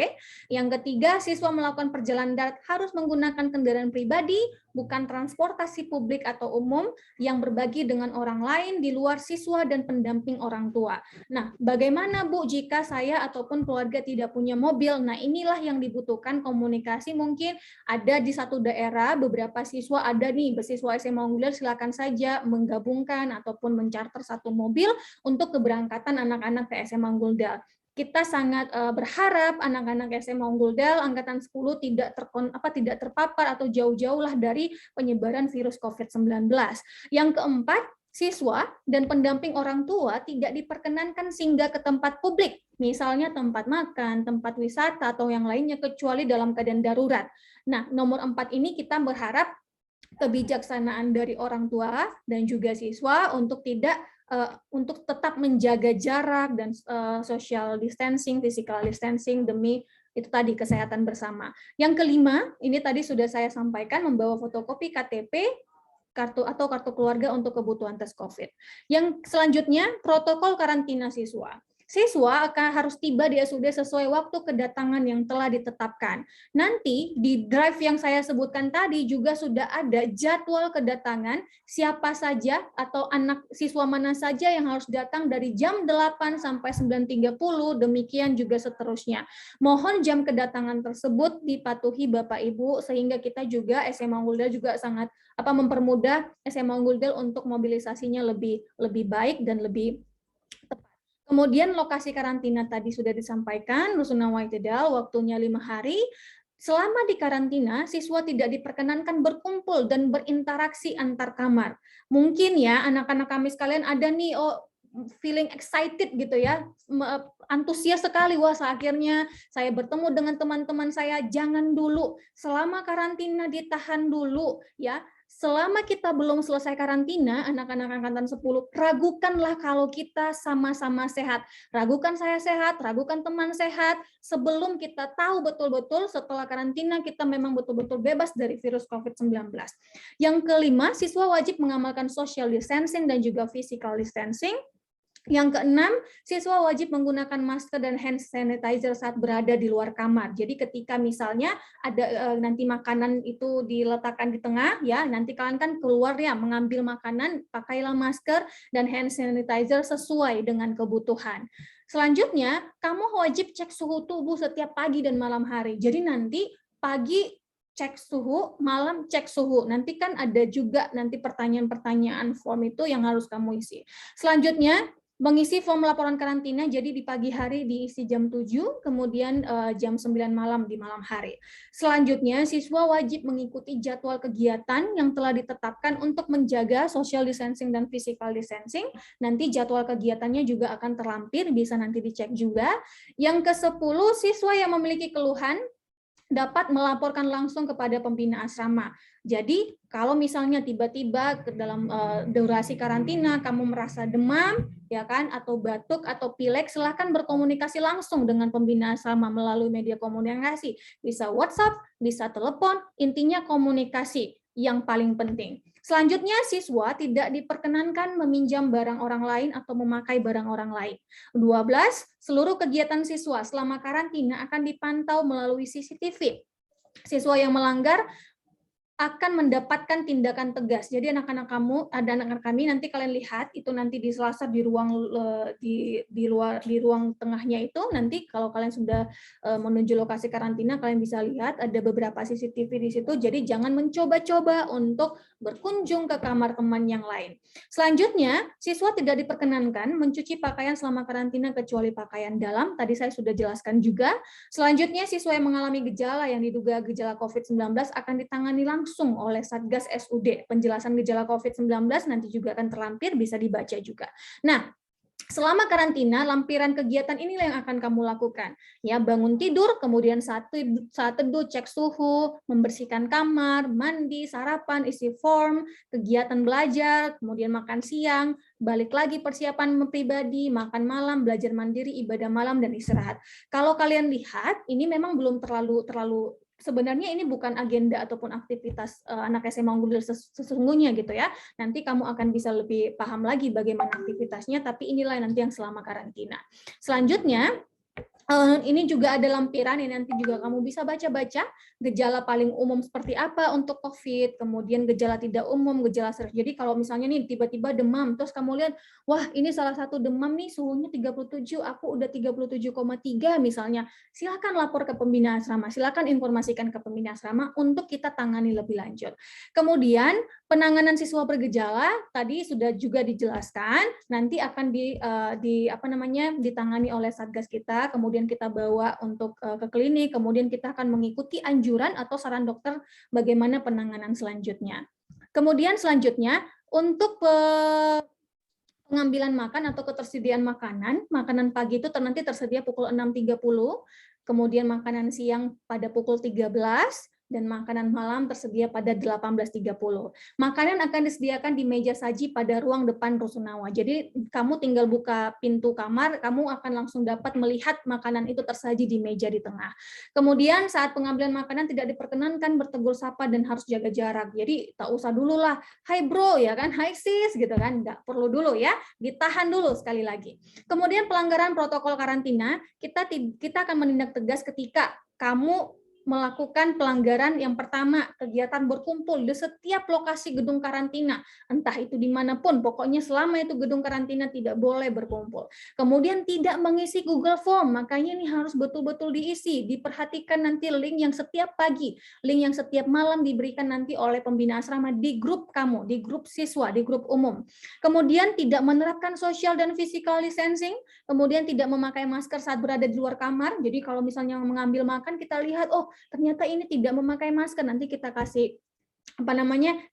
Speaker 2: Yang ketiga, siswa melakukan perjalanan darat harus menggunakan kendaraan pribadi, bukan transportasi publik atau umum yang berbagi dengan orang lain di luar siswa dan pendamping orang tua. Nah, bagaimana Bu jika saya ataupun keluarga tidak punya mobil? Nah, inilah yang dibutuhkan komunikasi. Mungkin ada di satu daerah beberapa siswa ada nih, beasiswa SMA Unggul, silakan saja menggabungkan ataupun mencarter satu mobil untuk keberangkatan anak-anak ke SMA Unggul. Kita sangat berharap anak-anak SMA Unggul angkatan 10 tidak terpapar atau jauh-jauh lah dari penyebaran virus COVID-19. Yang keempat, siswa dan pendamping orang tua tidak diperkenankan singgah ke tempat publik, misalnya tempat makan, tempat wisata, atau yang lainnya kecuali dalam keadaan darurat. Nah, nomor 4 ini kita berharap kebijaksanaan dari orang tua dan juga siswa untuk untuk tetap menjaga jarak dan social distancing, physical distancing demi itu tadi kesehatan bersama. Yang kelima, ini tadi sudah saya sampaikan, membawa fotokopi KTP, kartu keluarga untuk kebutuhan tes COVID. Yang selanjutnya, protokol karantina siswa. Siswa harus tiba di SUD sesuai waktu kedatangan yang telah ditetapkan. Nanti di drive yang saya sebutkan tadi juga sudah ada jadwal kedatangan siapa saja atau anak siswa mana saja yang harus datang dari jam 8 sampai 9.30, demikian juga seterusnya. Mohon jam kedatangan tersebut dipatuhi Bapak Ibu sehingga kita juga SMA Unggul juga sangat mempermudah SMA Unggul untuk mobilisasinya lebih baik dan lebih tepat. Kemudian lokasi karantina tadi sudah disampaikan, Rusunawa Itedal, waktunya 5 hari. Selama di karantina, siswa tidak diperkenankan berkumpul dan berinteraksi antar kamar. Mungkin ya anak-anak kami sekalian ada nih, feeling excited gitu ya, antusias sekali, wah akhirnya saya bertemu dengan teman-teman saya. Jangan dulu, selama karantina ditahan dulu ya. Selama kita belum selesai karantina, anak-anak angkatan 10, ragukanlah kalau kita sama-sama sehat. Ragukan saya sehat, ragukan teman sehat, sebelum kita tahu betul-betul setelah karantina kita memang betul-betul bebas dari virus COVID-19. Yang kelima, siswa wajib mengamalkan social distancing dan juga physical distancing. Yang keenam, siswa wajib menggunakan masker dan hand sanitizer saat berada di luar kamar. Jadi ketika misalnya ada nanti makanan itu diletakkan di tengah, ya nanti kalian kan keluar ya mengambil makanan, pakailah masker dan hand sanitizer sesuai dengan kebutuhan. Selanjutnya, kamu wajib cek suhu tubuh setiap pagi dan malam hari. Jadi nanti pagi cek suhu, malam cek suhu. Nanti kan ada juga nanti pertanyaan-pertanyaan form itu yang harus kamu isi. Selanjutnya, mengisi form laporan karantina, jadi di pagi hari diisi jam 7, kemudian jam 9 malam di malam hari. Selanjutnya, siswa wajib mengikuti jadwal kegiatan yang telah ditetapkan untuk menjaga social distancing dan physical distancing. Nanti jadwal kegiatannya juga akan terlampir, bisa nanti dicek juga. Yang ke-10, siswa yang memiliki keluhan dapat melaporkan langsung kepada pembina asrama. Jadi, kalau misalnya tiba-tiba dalam durasi karantina kamu merasa demam, ya kan, atau batuk atau pilek, silakan berkomunikasi langsung dengan pembina asrama melalui media komunikasi. Bisa WhatsApp, bisa telepon, intinya komunikasi yang paling penting. Selanjutnya, siswa tidak diperkenankan meminjam barang orang lain atau memakai barang orang lain. 12, seluruh kegiatan siswa selama karantina akan dipantau melalui CCTV. Siswa yang melanggar akan mendapatkan tindakan tegas. Jadi anak-anak kami nanti kalian lihat itu nanti di selasar di ruang di ruang tengahnya itu nanti kalau kalian sudah menuju lokasi karantina kalian bisa lihat ada beberapa CCTV di situ. Jadi jangan mencoba-coba untuk berkunjung ke kamar teman yang lain. Selanjutnya, siswa tidak diperkenankan mencuci pakaian selama karantina kecuali pakaian dalam. Tadi saya sudah jelaskan juga. Selanjutnya, siswa yang mengalami gejala yang diduga gejala COVID-19 akan ditangani langsung oleh Satgas SUD. Penjelasan gejala COVID-19 nanti juga akan terlampir, bisa dibaca juga. Nah, selama karantina, lampiran kegiatan inilah yang akan kamu lakukan. Ya, bangun tidur, kemudian saat teduh, cek suhu, membersihkan kamar, mandi, sarapan, isi form, kegiatan belajar, kemudian makan siang, balik lagi persiapan pribadi, makan malam, belajar mandiri, ibadah malam, dan istirahat. Kalau kalian lihat, ini memang belum terlalu sebenarnya ini bukan agenda ataupun aktivitas anak SMA Unggul sesungguhnya gitu ya. Nanti kamu akan bisa lebih paham lagi bagaimana aktivitasnya, tapi inilah nanti yang selama karantina. Selanjutnya, Ini juga ada lampiran yang nanti juga kamu bisa baca-baca gejala paling umum seperti apa untuk COVID, kemudian gejala tidak umum, gejala serius. Jadi kalau misalnya nih tiba-tiba demam, terus kamu lihat, wah ini salah satu demam nih suhunya 37, aku udah 37,3 misalnya, silakan lapor ke pembina asrama, silakan informasikan ke pembina asrama untuk kita tangani lebih lanjut. Kemudian penanganan siswa bergejala tadi sudah juga dijelaskan, nanti akan ditangani oleh Satgas kita, kemudian kita bawa untuk ke klinik, kemudian kita akan mengikuti anjuran atau saran dokter bagaimana penanganan selanjutnya. Kemudian selanjutnya untuk pengambilan makan atau ketersediaan makanan pagi itu nanti tersedia pukul 6.30, kemudian makanan siang pada pukul 13, dan makanan malam tersedia pada 18.30. Makanan akan disediakan di meja saji pada ruang depan Rusunawa. Jadi kamu tinggal buka pintu kamar, kamu akan langsung dapat melihat makanan itu tersaji di meja di tengah. Kemudian saat pengambilan makanan tidak diperkenankan bertegur sapa dan harus jaga jarak. Jadi tak usah dulu lah, hai bro ya kan, hai sis gitu kan, nggak perlu dulu ya, ditahan dulu sekali lagi. Kemudian pelanggaran protokol karantina, kita akan menindak tegas ketika kamu melakukan pelanggaran yang pertama, kegiatan berkumpul di setiap lokasi gedung karantina, entah itu dimanapun, pokoknya selama itu gedung karantina tidak boleh berkumpul. Kemudian tidak mengisi Google Form, makanya ini harus betul-betul diisi, diperhatikan nanti link yang setiap pagi, link yang setiap malam diberikan nanti oleh pembina asrama di grup kamu, di grup siswa, di grup umum. Kemudian tidak menerapkan social dan physical distancing, kemudian tidak memakai masker saat berada di luar kamar, jadi kalau misalnya mengambil makan kita lihat, oh ternyata ini tidak memakai masker, nanti kita kasih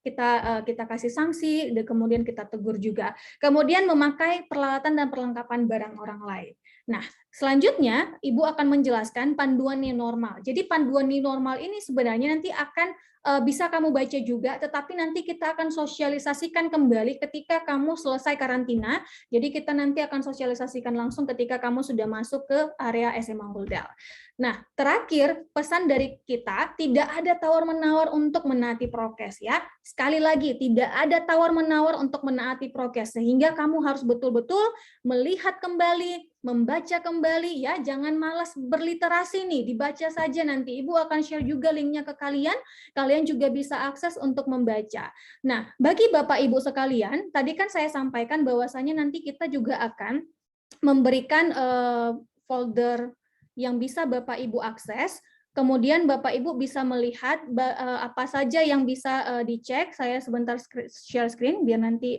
Speaker 2: kita kasih sanksi, dan kemudian kita tegur juga. Kemudian memakai peralatan dan perlengkapan barang orang lain. Nah, selanjutnya Ibu akan menjelaskan panduan new normal. Jadi panduan new normal ini sebenarnya nanti akan bisa kamu baca juga, tetapi nanti kita akan sosialisasikan kembali ketika kamu selesai karantina. Jadi kita nanti akan sosialisasikan langsung ketika kamu sudah masuk ke area SMA Unggul. Nah, terakhir pesan dari kita, tidak ada tawar-menawar untuk menaati prokes ya. Sekali lagi, tidak ada tawar-menawar untuk menaati prokes, sehingga kamu harus betul-betul melihat kembali, membaca kembali ya, jangan malas berliterasi nih, dibaca saja, nanti Ibu akan share juga linknya ke kalian, kalian juga bisa akses untuk membaca. Nah, bagi Bapak Ibu sekalian, tadi kan saya sampaikan bahwasanya nanti kita juga akan memberikan folder yang bisa Bapak Ibu akses, kemudian Bapak Ibu bisa melihat apa saja yang bisa dicek. Saya sebentar share screen biar nanti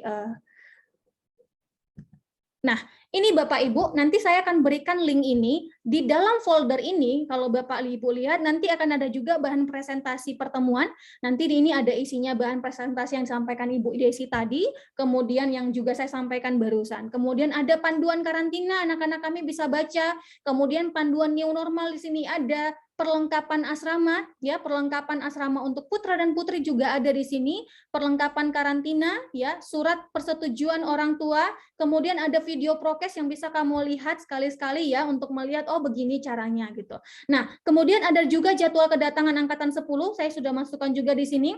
Speaker 2: nah, ini Bapak Ibu, nanti saya akan berikan link ini. Di dalam folder ini, kalau Bapak Ibu lihat, nanti akan ada juga bahan presentasi pertemuan. Nanti di ini ada isinya bahan presentasi yang disampaikan Ibu Desi tadi, kemudian yang juga saya sampaikan barusan. Kemudian ada panduan karantina, anak-anak kami bisa baca. Kemudian panduan new normal di sini ada, perlengkapan asrama, ya perlengkapan asrama untuk putra dan putri juga ada di sini, perlengkapan karantina, ya surat persetujuan orang tua, kemudian ada video prokes yang bisa kamu lihat sekali-sekali ya untuk melihat oh begini caranya gitu. Nah, kemudian ada juga jadwal kedatangan angkatan 10, saya sudah masukkan juga di sini.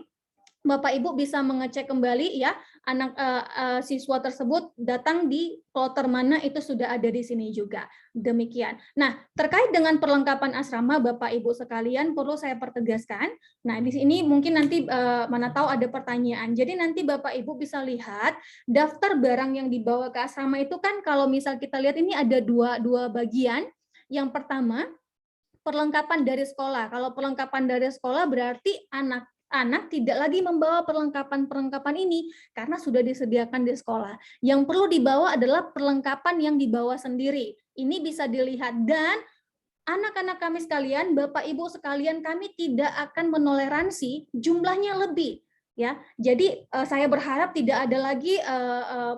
Speaker 2: Bapak Ibu bisa mengecek kembali ya anak siswa tersebut datang di kloter mana, itu sudah ada di sini juga. Demikian. Nah, terkait dengan perlengkapan asrama Bapak Ibu sekalian perlu saya pertegaskan. Nah, di sini mungkin nanti mana tahu ada pertanyaan. Jadi nanti Bapak Ibu bisa lihat daftar barang yang dibawa ke asrama itu kan kalau misal kita lihat ini ada dua bagian. Yang pertama, perlengkapan dari sekolah. Kalau perlengkapan dari sekolah berarti anak tidak lagi membawa perlengkapan ini karena sudah disediakan di sekolah. Yang perlu dibawa adalah perlengkapan yang dibawa sendiri. Ini bisa dilihat, dan anak-anak kami sekalian, Bapak Ibu sekalian, kami tidak akan menoleransi jumlahnya lebih. Ya, jadi saya berharap tidak ada lagi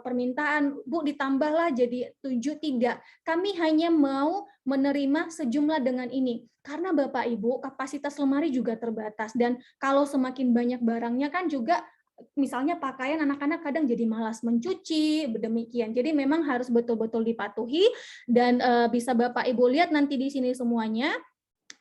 Speaker 2: permintaan Bu ditambahlah jadi 7, tidak. Kami hanya mau menerima sejumlah dengan ini. Karena Bapak Ibu kapasitas lemari juga terbatas, dan kalau semakin banyak barangnya kan juga misalnya pakaian anak-anak kadang jadi malas mencuci, demikian. Jadi memang harus betul-betul dipatuhi, dan bisa Bapak Ibu lihat nanti di sini semuanya.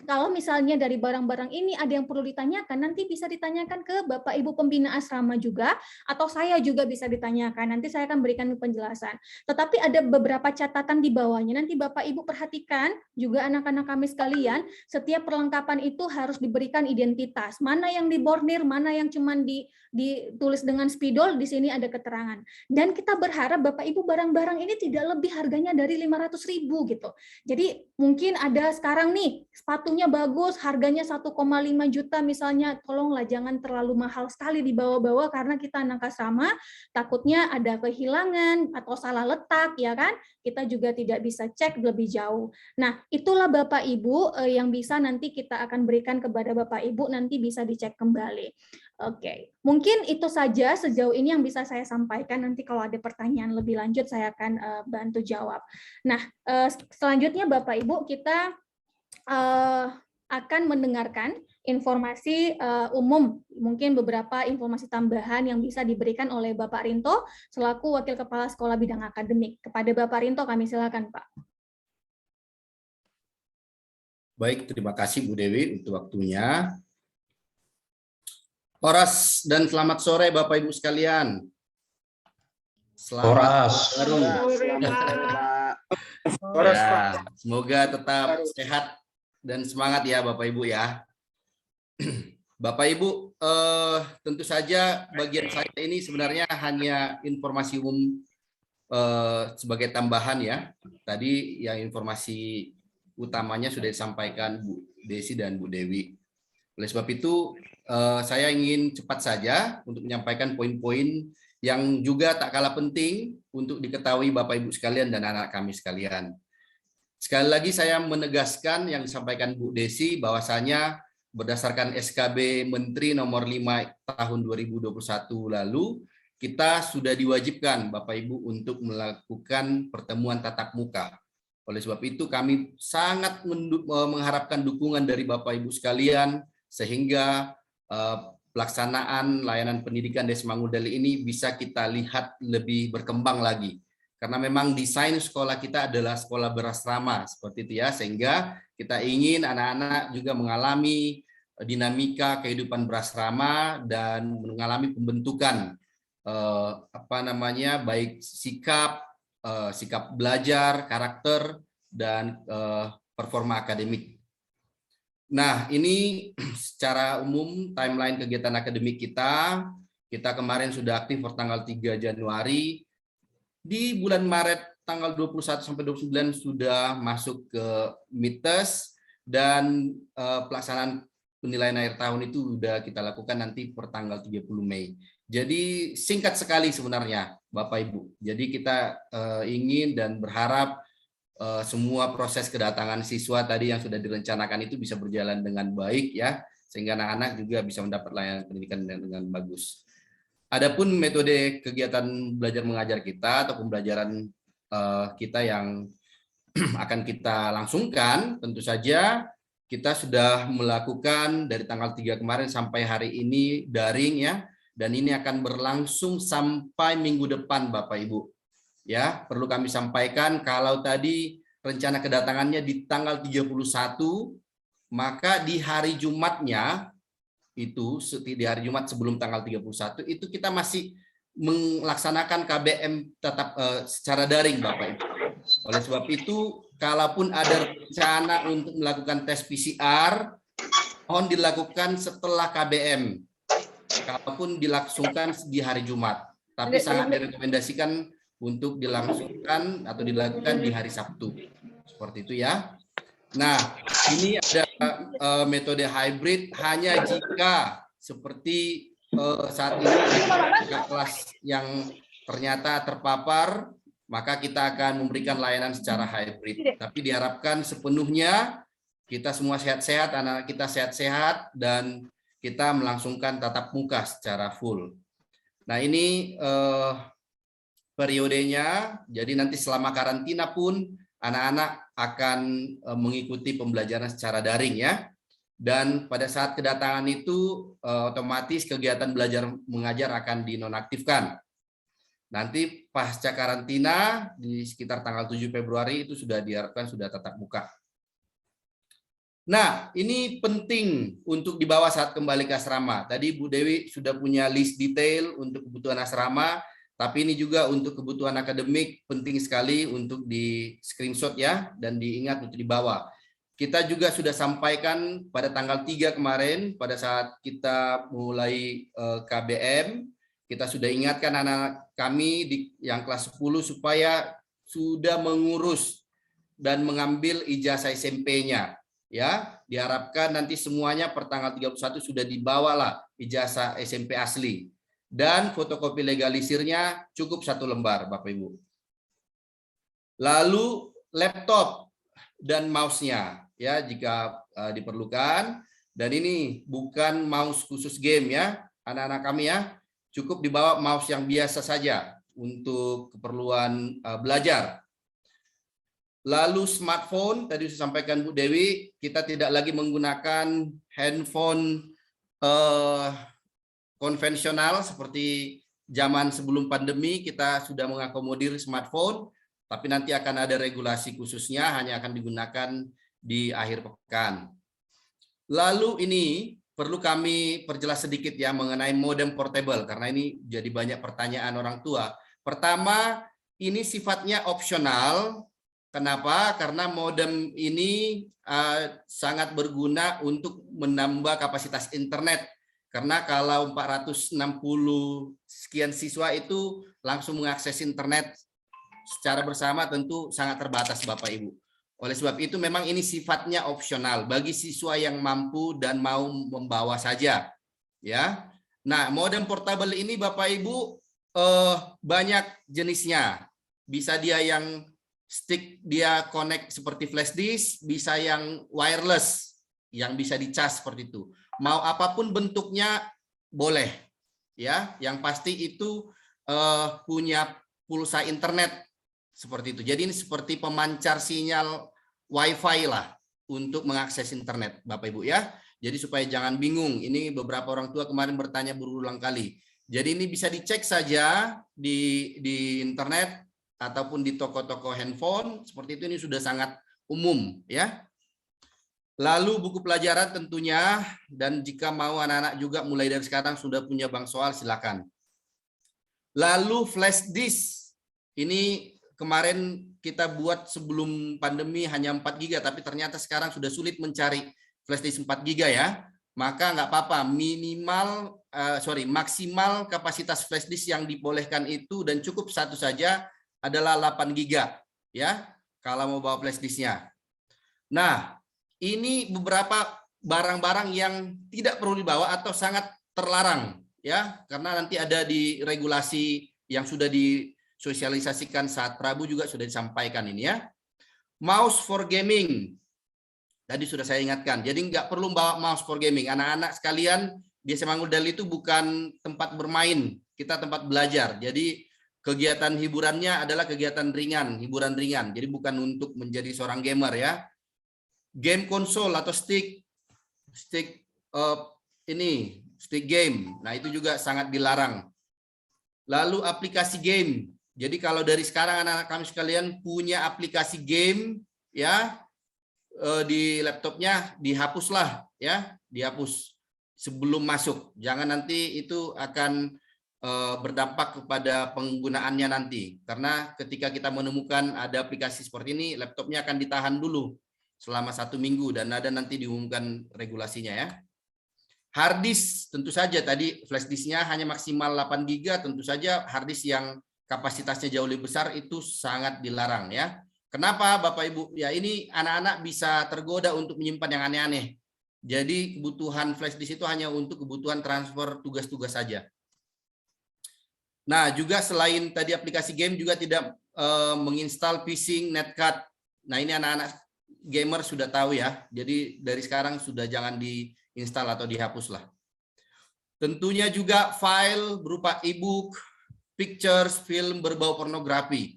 Speaker 2: kalau misalnya dari barang-barang ini ada yang perlu ditanyakan, nanti bisa ditanyakan ke Bapak Ibu pembina asrama juga, atau saya juga bisa ditanyakan. Nanti saya akan berikan penjelasan. Tetapi ada beberapa catatan di bawahnya. Nanti Bapak Ibu perhatikan juga anak-anak kami sekalian, setiap perlengkapan itu harus diberikan identitas. Mana yang dibordir, mana yang cuma ditulis dengan spidol, di sini ada keterangan. Dan kita berharap Bapak Ibu barang-barang ini tidak lebih harganya dari 500.000 gitu. Jadi mungkin ada sekarang nih sepatunya bagus, harganya 1,5 juta misalnya, tolonglah jangan terlalu mahal sekali dibawa-bawa karena kita anak asrama, takutnya ada kehilangan atau salah letak ya kan, kita juga tidak bisa cek lebih jauh. Nah, itulah Bapak Ibu yang bisa nanti kita akan berikan kepada Bapak Ibu, nanti bisa dicek kembali. Oke, mungkin itu saja sejauh ini yang bisa saya sampaikan. Nanti kalau ada pertanyaan lebih lanjut saya akan bantu jawab. Nah, selanjutnya Bapak Ibu kita akan mendengarkan informasi umum, mungkin beberapa informasi tambahan yang bisa diberikan oleh Bapak Rinto selaku Wakil Kepala Sekolah Bidang Akademik. Kepada Bapak Rinto kami silakan, Pak.
Speaker 3: Baik, terima kasih Bu Dewi untuk waktunya. Horas dan selamat sore Bapak Ibu sekalian. Selamat baru. Ya, semoga tetap sehat dan semangat ya Bapak Ibu ya. Bapak Ibu, tentu saja bagian saya ini sebenarnya hanya informasi umum sebagai tambahan ya. Tadi yang informasi utamanya sudah disampaikan Bu Desi dan Bu Dewi. Oleh sebab itu, saya ingin cepat saja untuk menyampaikan poin-poin yang juga tak kalah penting untuk diketahui Bapak Ibu sekalian dan anak kami sekalian. Sekali lagi saya menegaskan yang disampaikan Bu Desi bahwasanya berdasarkan SKB Menteri nomor 5 tahun 2021 lalu, kita sudah diwajibkan Bapak Ibu untuk melakukan pertemuan tatap muka. Oleh sebab itu kami sangat mengharapkan dukungan dari Bapak Ibu sekalian sehingga pelaksanaan layanan pendidikan Desa Mangudali ini bisa kita lihat lebih berkembang lagi. Karena memang desain sekolah kita adalah sekolah berasrama seperti itu ya, sehingga kita ingin anak-anak juga mengalami dinamika kehidupan berasrama dan mengalami pembentukan baik sikap belajar, karakter dan performa akademik. Nah, ini secara umum timeline kegiatan akademik kita kemarin sudah aktif pertanggal 3 Januari. Di bulan Maret tanggal 21 sampai 29 sudah masuk ke midtest dan pelaksanaan penilaian akhir tahun itu sudah kita lakukan nanti per tanggal 30 Mei. Jadi singkat sekali sebenarnya Bapak Ibu. Jadi kita ingin dan berharap semua proses kedatangan siswa tadi yang sudah direncanakan itu bisa berjalan dengan baik ya, sehingga anak-anak juga bisa mendapat layanan pendidikan dengan bagus. Adapun metode kegiatan belajar mengajar kita atau pembelajaran kita yang akan kita langsungkan, tentu saja kita sudah melakukan dari tanggal 3 kemarin sampai hari ini daring ya, dan ini akan berlangsung sampai minggu depan Bapak Ibu. Ya, perlu kami sampaikan kalau tadi rencana kedatangannya di tanggal 31, maka di hari Jumatnya itu di hari Jumat sebelum tanggal 31 itu kita masih melaksanakan KBM tetap secara daring Bapak Ibu. Oleh sebab itu, kalaupun ada rencana untuk melakukan tes PCR, mohon dilakukan setelah KBM. Kalaupun dilangsungkan di hari Jumat, tapi sangat direkomendasikan untuk dilangsungkan atau dilakukan di hari Sabtu. Seperti itu ya. Nah, ini ada metode hybrid hanya jika seperti saat ini ada kelas yang ternyata terpapar, maka kita akan memberikan layanan secara hybrid. Tapi diharapkan sepenuhnya kita semua sehat-sehat, anak kita sehat-sehat, dan kita melangsungkan tatap muka secara full. Nah, ini periodenya, jadi nanti selama karantina pun anak-anak akan mengikuti pembelajaran secara daring ya. Dan pada saat kedatangan itu otomatis kegiatan belajar mengajar akan dinonaktifkan. Nanti pasca karantina di sekitar tanggal 7 Februari itu sudah diharapkan sudah tatap muka. Nah, ini penting untuk dibawa saat kembali ke asrama. Tadi Bu Dewi sudah punya list detail untuk kebutuhan asrama, tapi ini juga untuk kebutuhan akademik penting sekali untuk di screenshot ya, dan diingat untuk dibawa. Kita juga sudah sampaikan pada tanggal 3 kemarin, pada saat kita mulai KBM, kita sudah ingatkan anak-anak kami yang kelas 10 supaya sudah mengurus dan mengambil ijazah SMP-nya. Ya, diharapkan nanti semuanya per tanggal 31 sudah dibawalah ijazah SMP asli. Dan fotokopi legalisirnya cukup 1 lembar, Bapak Ibu. Lalu laptop dan mouse-nya ya jika diperlukan. Dan ini bukan mouse khusus game ya, anak-anak kami ya. Cukup dibawa mouse yang biasa saja untuk keperluan belajar. Lalu smartphone, tadi saya sampaikan Bu Dewi, kita tidak lagi menggunakan handphone konvensional seperti zaman sebelum pandemi, kita sudah mengakomodir smartphone, tapi nanti akan ada regulasi khususnya, hanya akan digunakan di akhir pekan. Lalu ini perlu kami perjelas sedikit ya mengenai modem portable, karena ini jadi banyak pertanyaan orang tua. Pertama, ini sifatnya opsional. Kenapa? Karena modem ini sangat berguna untuk menambah kapasitas internet. Karena kalau 460 sekian siswa itu langsung mengakses internet secara bersama tentu sangat terbatas Bapak Ibu. Oleh sebab itu memang ini sifatnya opsional bagi siswa yang mampu dan mau membawa saja. Ya. Nah, modem portable ini Bapak Ibu banyak jenisnya. Bisa dia yang stick dia connect seperti flash disk, bisa yang wireless yang bisa dicas seperti itu. Mau apapun bentuknya boleh, ya. Yang pasti itu punya pulsa internet seperti itu. Jadi ini seperti pemancar sinyal WiFi lah untuk mengakses internet, Bapak Ibu ya. Jadi supaya jangan bingung. Ini beberapa orang tua kemarin bertanya berulang kali. Jadi ini bisa dicek saja di internet ataupun di toko-toko handphone seperti itu, ini sudah sangat umum ya. Lalu buku pelajaran tentunya, dan jika mau anak-anak juga mulai dari sekarang sudah punya bank soal silakan. Lalu flash disk ini kemarin kita buat sebelum pandemi hanya 4 GB, tapi ternyata sekarang sudah sulit mencari flash disk 4 GB ya. Maka nggak apa-apa, maksimal kapasitas flash disk yang dibolehkan itu dan cukup satu saja adalah 8 GB ya kalau mau bawa flash disknya. Nah, ini beberapa barang-barang yang tidak perlu dibawa atau sangat terlarang ya, karena nanti ada di regulasi yang sudah disosialisasikan saat Prabu juga sudah disampaikan ini ya. Mouse for gaming. Tadi sudah saya ingatkan. Jadi nggak perlu bawa mouse for gaming. Anak-anak sekalian di SMA Ngudal itu bukan tempat bermain, kita tempat belajar. Jadi kegiatan hiburannya adalah kegiatan ringan, hiburan ringan. Jadi bukan untuk menjadi seorang gamer ya. Game konsol atau stick game. Nah, itu juga sangat dilarang. Lalu aplikasi game. Jadi kalau dari sekarang anak-anak kami sekalian punya aplikasi game ya di laptopnya, dihapuslah ya, dihapus sebelum masuk. Jangan nanti itu akan berdampak kepada penggunaannya nanti, karena ketika kita menemukan ada aplikasi seperti ini, laptopnya akan ditahan dulu selama 1 minggu dan ada nanti diumumkan regulasinya ya. Hard disk tentu saja tadi flash disknya hanya maksimal 8 GB, tentu saja hard disk yang kapasitasnya jauh lebih besar itu sangat dilarang ya. Kenapa Bapak Ibu? Ya ini anak-anak bisa tergoda untuk menyimpan yang aneh-aneh. Jadi kebutuhan flash disk itu hanya untuk kebutuhan transfer tugas-tugas saja. Nah, juga selain tadi aplikasi game juga tidak menginstal phishing, netcode. Nah, ini anak-anak gamer sudah tahu ya. Jadi dari sekarang sudah jangan diinstal atau dihapuslah. Tentunya juga file berupa e-book, pictures, film berbau pornografi.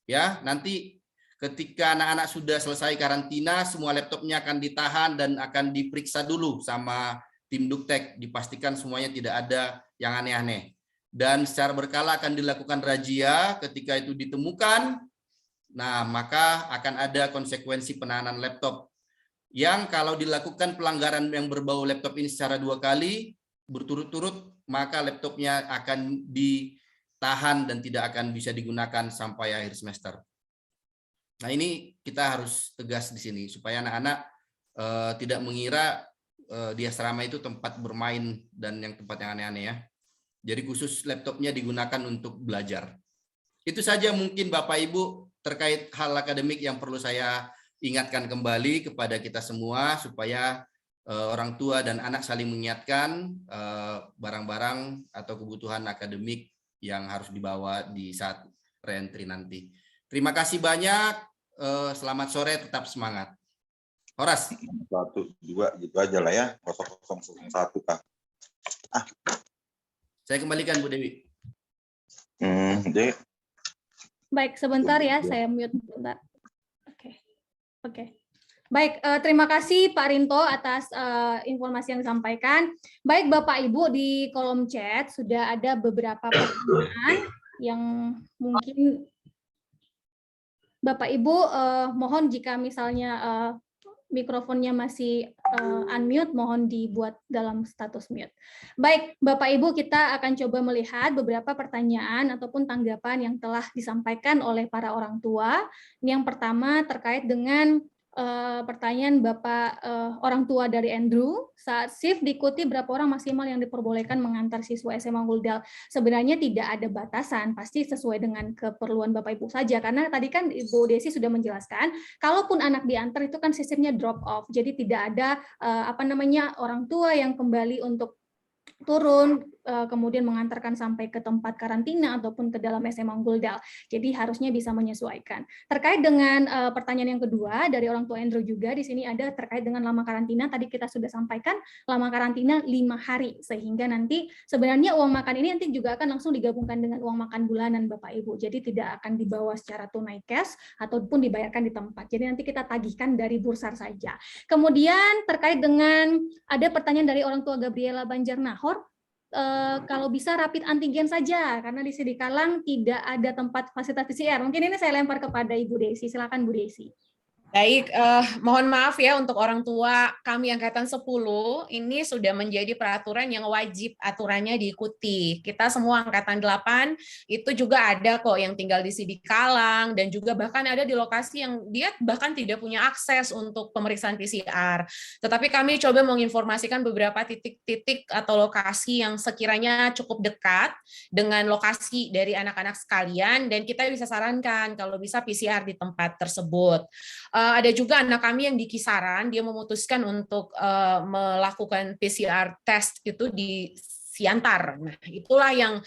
Speaker 3: Ya, nanti ketika anak-anak sudah selesai karantina, semua laptopnya akan ditahan dan akan diperiksa dulu sama tim Duktek, dipastikan semuanya tidak ada yang aneh-aneh. Dan secara berkala akan dilakukan razia. Ketika itu ditemukan, nah maka akan ada konsekuensi penahanan laptop. yang kalau dilakukan pelanggaran yang berbau laptop ini secara 2 kali berturut-turut, maka laptopnya akan ditahan dan tidak akan bisa digunakan sampai akhir semester. Nah, ini kita harus tegas di sini supaya anak-anak tidak mengira di asrama itu tempat bermain dan yang tempat yang aneh-aneh ya. Jadi khusus laptopnya digunakan untuk belajar. Itu saja mungkin Bapak Ibu terkait hal akademik yang perlu saya ingatkan kembali kepada kita semua supaya orang tua dan anak saling mengingatkan barang-barang atau kebutuhan akademik yang harus dibawa di saat reentry nanti. Terima kasih banyak. Selamat sore, tetap semangat. Horas.
Speaker 4: 1, 2 gitu aja lah ya. 0001 Kak.
Speaker 3: Saya kembalikan Bu Dewi.
Speaker 4: Dek.
Speaker 2: Baik, sebentar ya, saya mute sebentar. Oke. Baik, terima kasih Pak Rinto atas informasi yang disampaikan. Baik Bapak Ibu, di kolom chat sudah ada beberapa pertanyaan yang mungkin Bapak Ibu mohon jika misalnya mikrofonnya masih unmute, mohon dibuat dalam status mute. Baik, Bapak Ibu, kita akan coba melihat beberapa pertanyaan ataupun tanggapan yang telah disampaikan oleh para orang tua. Yang pertama terkait dengan pertanyaan Bapak orang tua dari Andrew, saat shift diikuti berapa orang maksimal yang diperbolehkan mengantar siswa SMA Unggul Del? Sebenarnya tidak ada batasan, pasti sesuai dengan keperluan Bapak Ibu saja, karena tadi kan Ibu Desi sudah menjelaskan, kalaupun anak diantar itu kan sistemnya drop off, jadi tidak ada orang tua yang kembali untuk turun kemudian mengantarkan sampai ke tempat karantina ataupun ke dalam SMA Unggul Del. Jadi harusnya bisa menyesuaikan. Terkait dengan pertanyaan yang kedua dari orang tua Andrew juga di sini ada terkait dengan lama karantina. Tadi kita sudah sampaikan lama karantina 5 hari, sehingga nanti sebenarnya uang makan ini nanti juga akan langsung digabungkan dengan uang makan bulanan Bapak Ibu. Jadi tidak akan dibawa secara tunai cash ataupun dibayarkan di tempat. Jadi nanti kita tagihkan dari bursar saja. Kemudian terkait dengan ada pertanyaan dari orang tua Gabriela Banjarnahor. Kalau bisa rapid antigen saja, karena di Sidikalang tidak ada tempat fasilitas PCR. Mungkin ini saya lempar kepada Ibu Desi. Silakan Bu Desi.
Speaker 1: Baik, mohon maaf ya untuk orang tua kami angkatan 10, ini sudah menjadi peraturan yang wajib aturannya diikuti. Kita semua angkatan 8 itu juga ada kok yang tinggal di Sidikalang dan juga bahkan ada di lokasi yang dia bahkan tidak punya akses untuk pemeriksaan PCR. Tetapi kami coba menginformasikan beberapa titik-titik atau lokasi yang sekiranya cukup dekat dengan lokasi dari anak-anak sekalian dan kita bisa sarankan kalau bisa PCR di tempat tersebut. Ada juga anak kami yang di Kisaran, dia memutuskan untuk melakukan PCR test itu di Siantar. Nah, itulah yang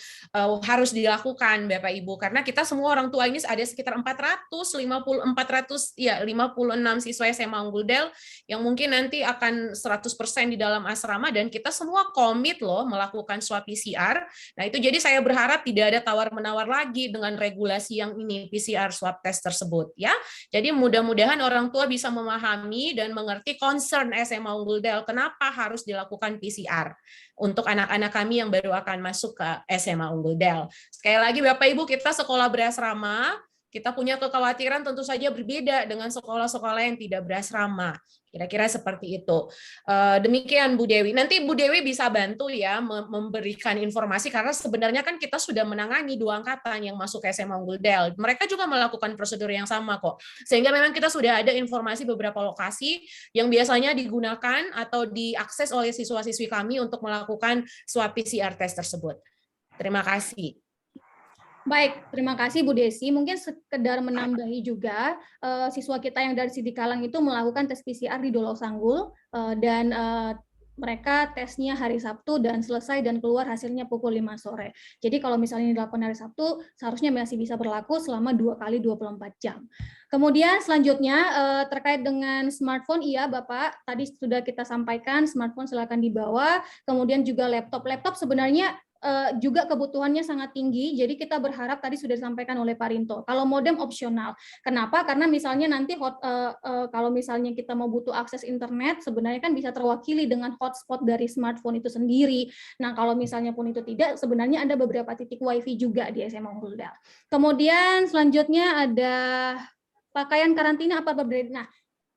Speaker 1: harus dilakukan Bapak Ibu, karena kita semua orang tua ini ada sekitar 456 siswa SMA Unggul Del yang mungkin nanti akan 100% di dalam asrama dan kita semua komit loh melakukan swab PCR. Nah, itu jadi saya berharap tidak ada tawar-menawar lagi dengan regulasi yang ini PCR swab test tersebut ya. Jadi mudah-mudahan orang tua bisa memahami dan mengerti concern SMA Unggul Del kenapa harus dilakukan PCR untuk anak-anak kami yang baru akan masuk ke SMA Unggul Del. Sekali lagi Bapak Ibu, kita sekolah berasrama, kita punya kekhawatiran tentu saja berbeda dengan sekolah-sekolah yang tidak berasrama. Kira-kira seperti itu. Demikian Bu Dewi. Nanti Bu Dewi bisa bantu ya memberikan informasi karena sebenarnya kan kita sudah menangani 2 angkatan yang masuk ke SMA Unggul Del. Mereka juga melakukan prosedur yang sama kok. Sehingga memang kita sudah ada informasi beberapa lokasi yang biasanya digunakan atau diakses oleh siswa-siswi kami untuk melakukan swab PCR test tersebut. Terima kasih.
Speaker 2: Baik, terima kasih Bu Desi. Mungkin sekedar menambahi juga, siswa kita yang dari Sidikalang itu melakukan tes PCR di Dolau Sanggul, dan mereka tesnya hari Sabtu dan selesai dan keluar hasilnya pukul 5 sore. Jadi kalau misalnya dilakukan hari Sabtu, seharusnya masih bisa berlaku selama 2 kali 24 jam. Kemudian selanjutnya terkait dengan smartphone, iya Bapak, tadi sudah kita sampaikan, smartphone silakan dibawa, kemudian juga laptop. Laptop sebenarnya juga kebutuhannya sangat tinggi, jadi kita berharap tadi sudah disampaikan oleh Pak Rinto, kalau modem opsional. Kenapa? Karena misalnya nanti kalau misalnya kita mau butuh akses internet, sebenarnya kan bisa terwakili dengan hotspot dari smartphone itu sendiri. Nah, kalau misalnya pun itu tidak, sebenarnya ada beberapa titik wifi juga di SMA Unggul Del. Kemudian selanjutnya ada pakaian karantina apa berbeda. Nah,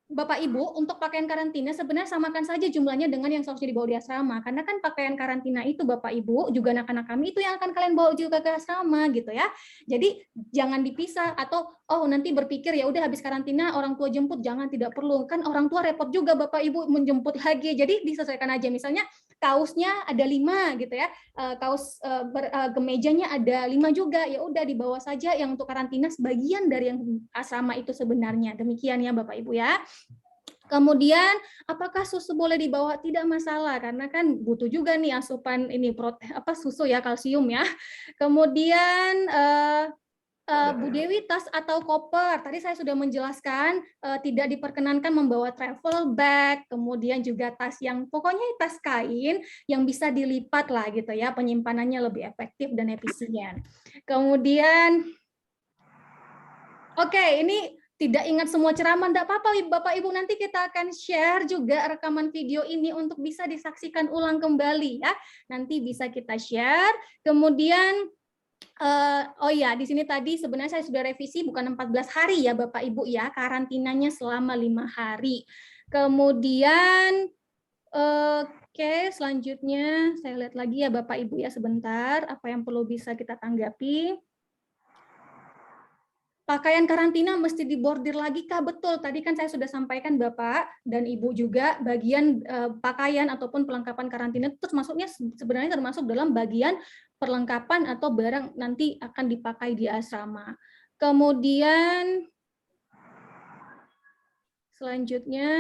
Speaker 2: Bapak Ibu, untuk pakaian karantina sebenarnya samakan saja jumlahnya dengan yang seharusnya dibawa di asrama. Karena kan pakaian karantina itu Bapak Ibu, juga anak-anak kami itu yang akan kalian bawa juga ke asrama gitu ya. Jadi jangan dipisah atau nanti berpikir ya udah habis karantina orang tua jemput, jangan, tidak perlu. Kan orang tua repot juga Bapak Ibu menjemput lagi. Jadi disesuaikan aja. Misalnya kaosnya ada 5 gitu ya. Kaos kemejanya ada 5 juga. Ya udah dibawa saja yang untuk karantina sebagian dari yang asrama itu sebenarnya. Demikian ya Bapak Ibu ya. Kemudian apakah susu boleh dibawa? Tidak masalah karena kan butuh juga nih asupan ini susu ya, kalsium ya. Kemudian Bu Dewi, tas atau koper. Tadi saya sudah menjelaskan tidak diperkenankan membawa travel bag, kemudian juga tas yang pokoknya tas kain yang bisa dilipat lah gitu ya, penyimpanannya lebih efektif dan efisien. Kemudian ini tidak ingat semua ceramah, enggak apa-apa Bapak Ibu, nanti kita akan share juga rekaman video ini untuk bisa disaksikan ulang kembali ya. Nanti bisa kita share. Kemudian di sini tadi sebenarnya saya sudah revisi bukan 14 hari ya Bapak Ibu ya, karantinanya selama 5 hari. Kemudian selanjutnya saya lihat lagi ya Bapak Ibu ya sebentar, apa yang perlu bisa kita tanggapi. Pakaian karantina mesti dibordir lagi kah? Betul, tadi kan saya sudah sampaikan Bapak dan Ibu juga bagian pakaian ataupun perlengkapan karantina itu termasuknya sebenarnya termasuk dalam bagian perlengkapan atau barang nanti akan dipakai di asrama. Kemudian selanjutnya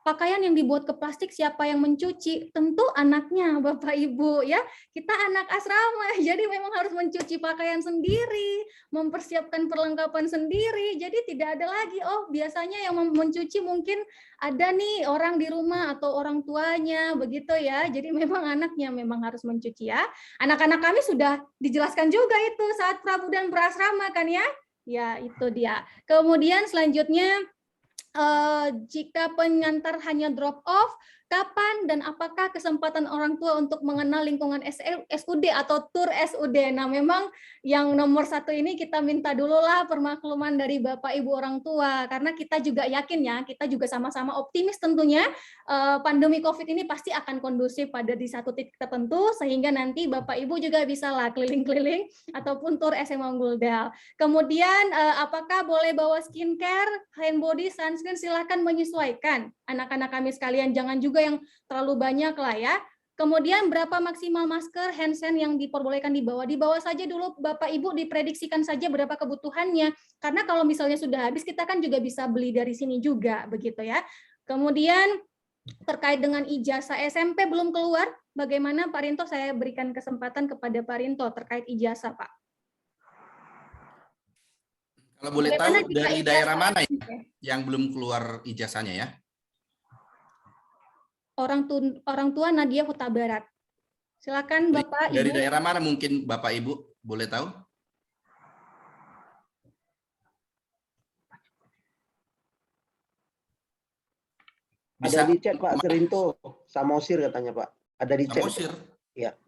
Speaker 2: pakaian yang dibuat ke plastik siapa yang mencuci? Tentu anaknya, Bapak Ibu ya. Kita anak asrama, jadi memang harus mencuci pakaian sendiri, mempersiapkan perlengkapan sendiri. Jadi tidak ada lagi biasanya yang mencuci mungkin ada nih orang di rumah atau orang tuanya begitu ya. Jadi memang anaknya memang harus mencuci ya. Anak-anak kami sudah dijelaskan juga itu saat prabu dan berasrama kan ya. Ya, itu dia. Kemudian selanjutnya jika pengantar hanya drop off, kapan dan apakah kesempatan orang tua untuk mengenal lingkungan SUD atau tur SUD? Nah, memang yang nomor 1 ini kita minta dulu lah permakluman dari Bapak Ibu orang tua, karena kita juga yakin ya, kita juga sama-sama optimis tentunya pandemi COVID ini pasti akan kondusif pada di satu titik tertentu, sehingga nanti Bapak Ibu juga bisa lah keliling-keliling ataupun tur SMA Unggul Del. Kemudian apakah boleh bawa skincare, hand body, sunscreen? Silakan menyesuaikan anak-anak kami sekalian, jangan juga yang terlalu banyak lah ya. Kemudian berapa maksimal masker, hand sanitizer yang diperbolehkan dibawa? Dibawa saja dulu Bapak Ibu, diprediksikan saja berapa kebutuhannya. Karena kalau misalnya sudah habis, kita kan juga bisa beli dari sini juga, begitu ya. Kemudian terkait dengan ijazah SMP belum keluar, bagaimana Pak Rinto? Saya berikan kesempatan kepada Pak Rinto terkait ijazah, Pak.
Speaker 3: Kalau boleh tahu dari daerah mana yang belum keluar ijazahnya ya?
Speaker 2: Orang tua Nadia Huta Barat. Silakan Bapak,
Speaker 3: dari
Speaker 2: Ibu.
Speaker 3: daerah mana mungkin Bapak Ibu boleh tahu?
Speaker 5: Bisa ada di chat Pak Serinto, Samosir katanya Pak. Ada di chat.
Speaker 3: Samosir.
Speaker 5: Iya.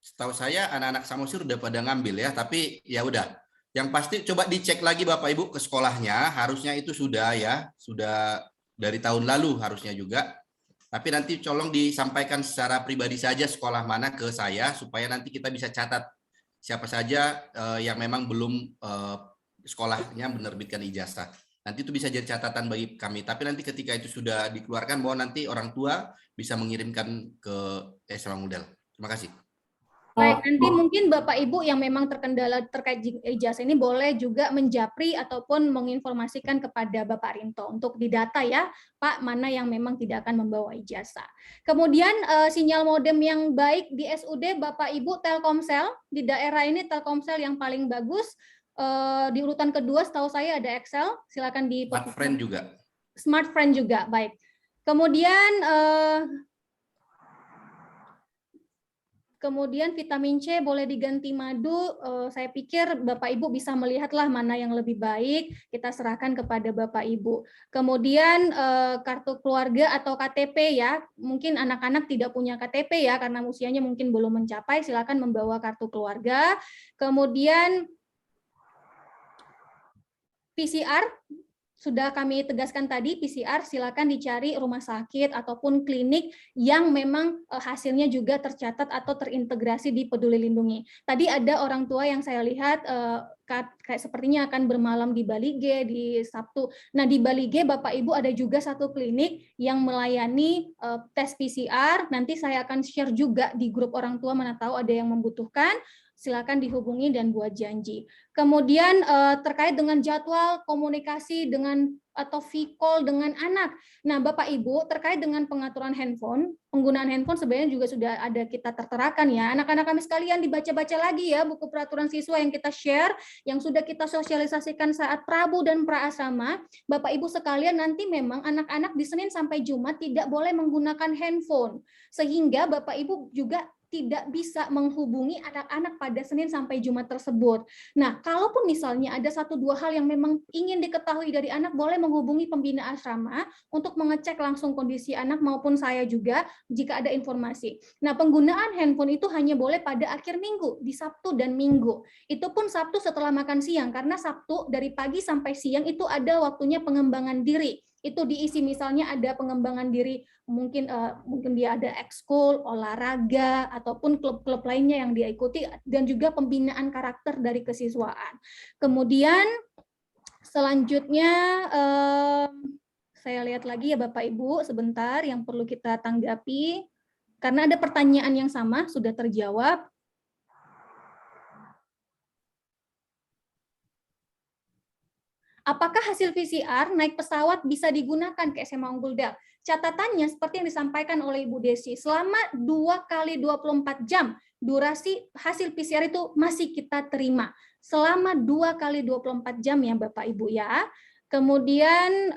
Speaker 3: Setahu saya anak-anak Samosir udah pada ngambil ya, tapi ya udah. Yang pasti coba dicek lagi Bapak Ibu ke sekolahnya, harusnya itu sudah ya, sudah dari tahun lalu harusnya juga. Tapi nanti tolong disampaikan secara pribadi saja sekolah mana ke saya, supaya nanti kita bisa catat siapa saja yang memang belum sekolahnya menerbitkan ijazah. Nanti itu bisa jadi catatan bagi kami. Tapi nanti ketika itu sudah dikeluarkan, bahwa nanti orang tua bisa mengirimkan ke SMA Model. Terima kasih.
Speaker 2: Baik, nanti mungkin Bapak Ibu yang memang terkendala terkait ijazah ini boleh juga menjapri ataupun menginformasikan kepada Bapak Rinto untuk didata ya, Pak, mana yang memang tidak akan membawa ijazah. Kemudian sinyal modem yang baik di SUD Bapak Ibu Telkomsel, di daerah ini Telkomsel yang paling bagus, di urutan kedua setahu saya ada Excel, silakan di
Speaker 3: Smartfren juga.
Speaker 2: Smartfren juga, baik. Kemudian vitamin C boleh diganti madu. Saya pikir Bapak Ibu bisa melihatlah mana yang lebih baik. Kita serahkan kepada Bapak Ibu. Kemudian kartu keluarga atau KTP ya. Mungkin anak-anak tidak punya KTP ya karena usianya mungkin belum mencapai. Silakan membawa kartu keluarga. Kemudian PCR sudah kami tegaskan tadi, PCR silakan dicari rumah sakit ataupun klinik yang memang hasilnya juga tercatat atau terintegrasi di Peduli Lindungi. Tadi ada orang tua yang saya lihat kayak sepertinya akan bermalam di Bali G di Sabtu. Nah, di Bali G Bapak Ibu ada juga satu klinik yang melayani tes PCR. Nanti saya akan share juga di grup orang tua, mana tahu ada yang membutuhkan. Silakan dihubungi dan buat janji. Kemudian terkait dengan jadwal komunikasi dengan atau V-call dengan anak. Nah, Bapak Ibu, terkait dengan pengaturan handphone, penggunaan handphone sebenarnya juga sudah ada kita terterakan ya. Anak-anak kami sekalian dibaca-baca lagi ya buku peraturan siswa yang kita share, yang sudah kita sosialisasikan saat Prabu dan Praasrama. Bapak Ibu sekalian, nanti memang anak-anak di Senin sampai Jumat tidak boleh menggunakan handphone. Sehingga Bapak Ibu juga tidak bisa menghubungi anak-anak pada Senin sampai Jumat tersebut. Nah, kalaupun misalnya ada 1-2 hal yang memang ingin diketahui dari anak, boleh menghubungi pembina asrama untuk mengecek langsung kondisi anak maupun saya juga jika ada informasi. Nah, penggunaan handphone itu hanya boleh pada akhir minggu, di Sabtu dan Minggu. Itu pun Sabtu setelah makan siang, karena Sabtu dari pagi sampai siang itu ada waktunya pengembangan diri. Itu diisi misalnya ada pengembangan diri, mungkin dia ada ekskul, olahraga, ataupun klub-klub lainnya yang dia ikuti, dan juga pembinaan karakter dari kesiswaan. Kemudian selanjutnya saya lihat lagi ya Bapak Ibu sebentar yang perlu kita tanggapi, karena ada pertanyaan yang sama sudah terjawab. Apakah hasil PCR naik pesawat bisa digunakan ke SMA Unggul Del? Catatannya seperti yang disampaikan oleh Ibu Desi, selama 2 kali 24 jam durasi hasil PCR itu masih kita terima. Selama 2 kali 24 jam ya Bapak Ibu ya. Kemudian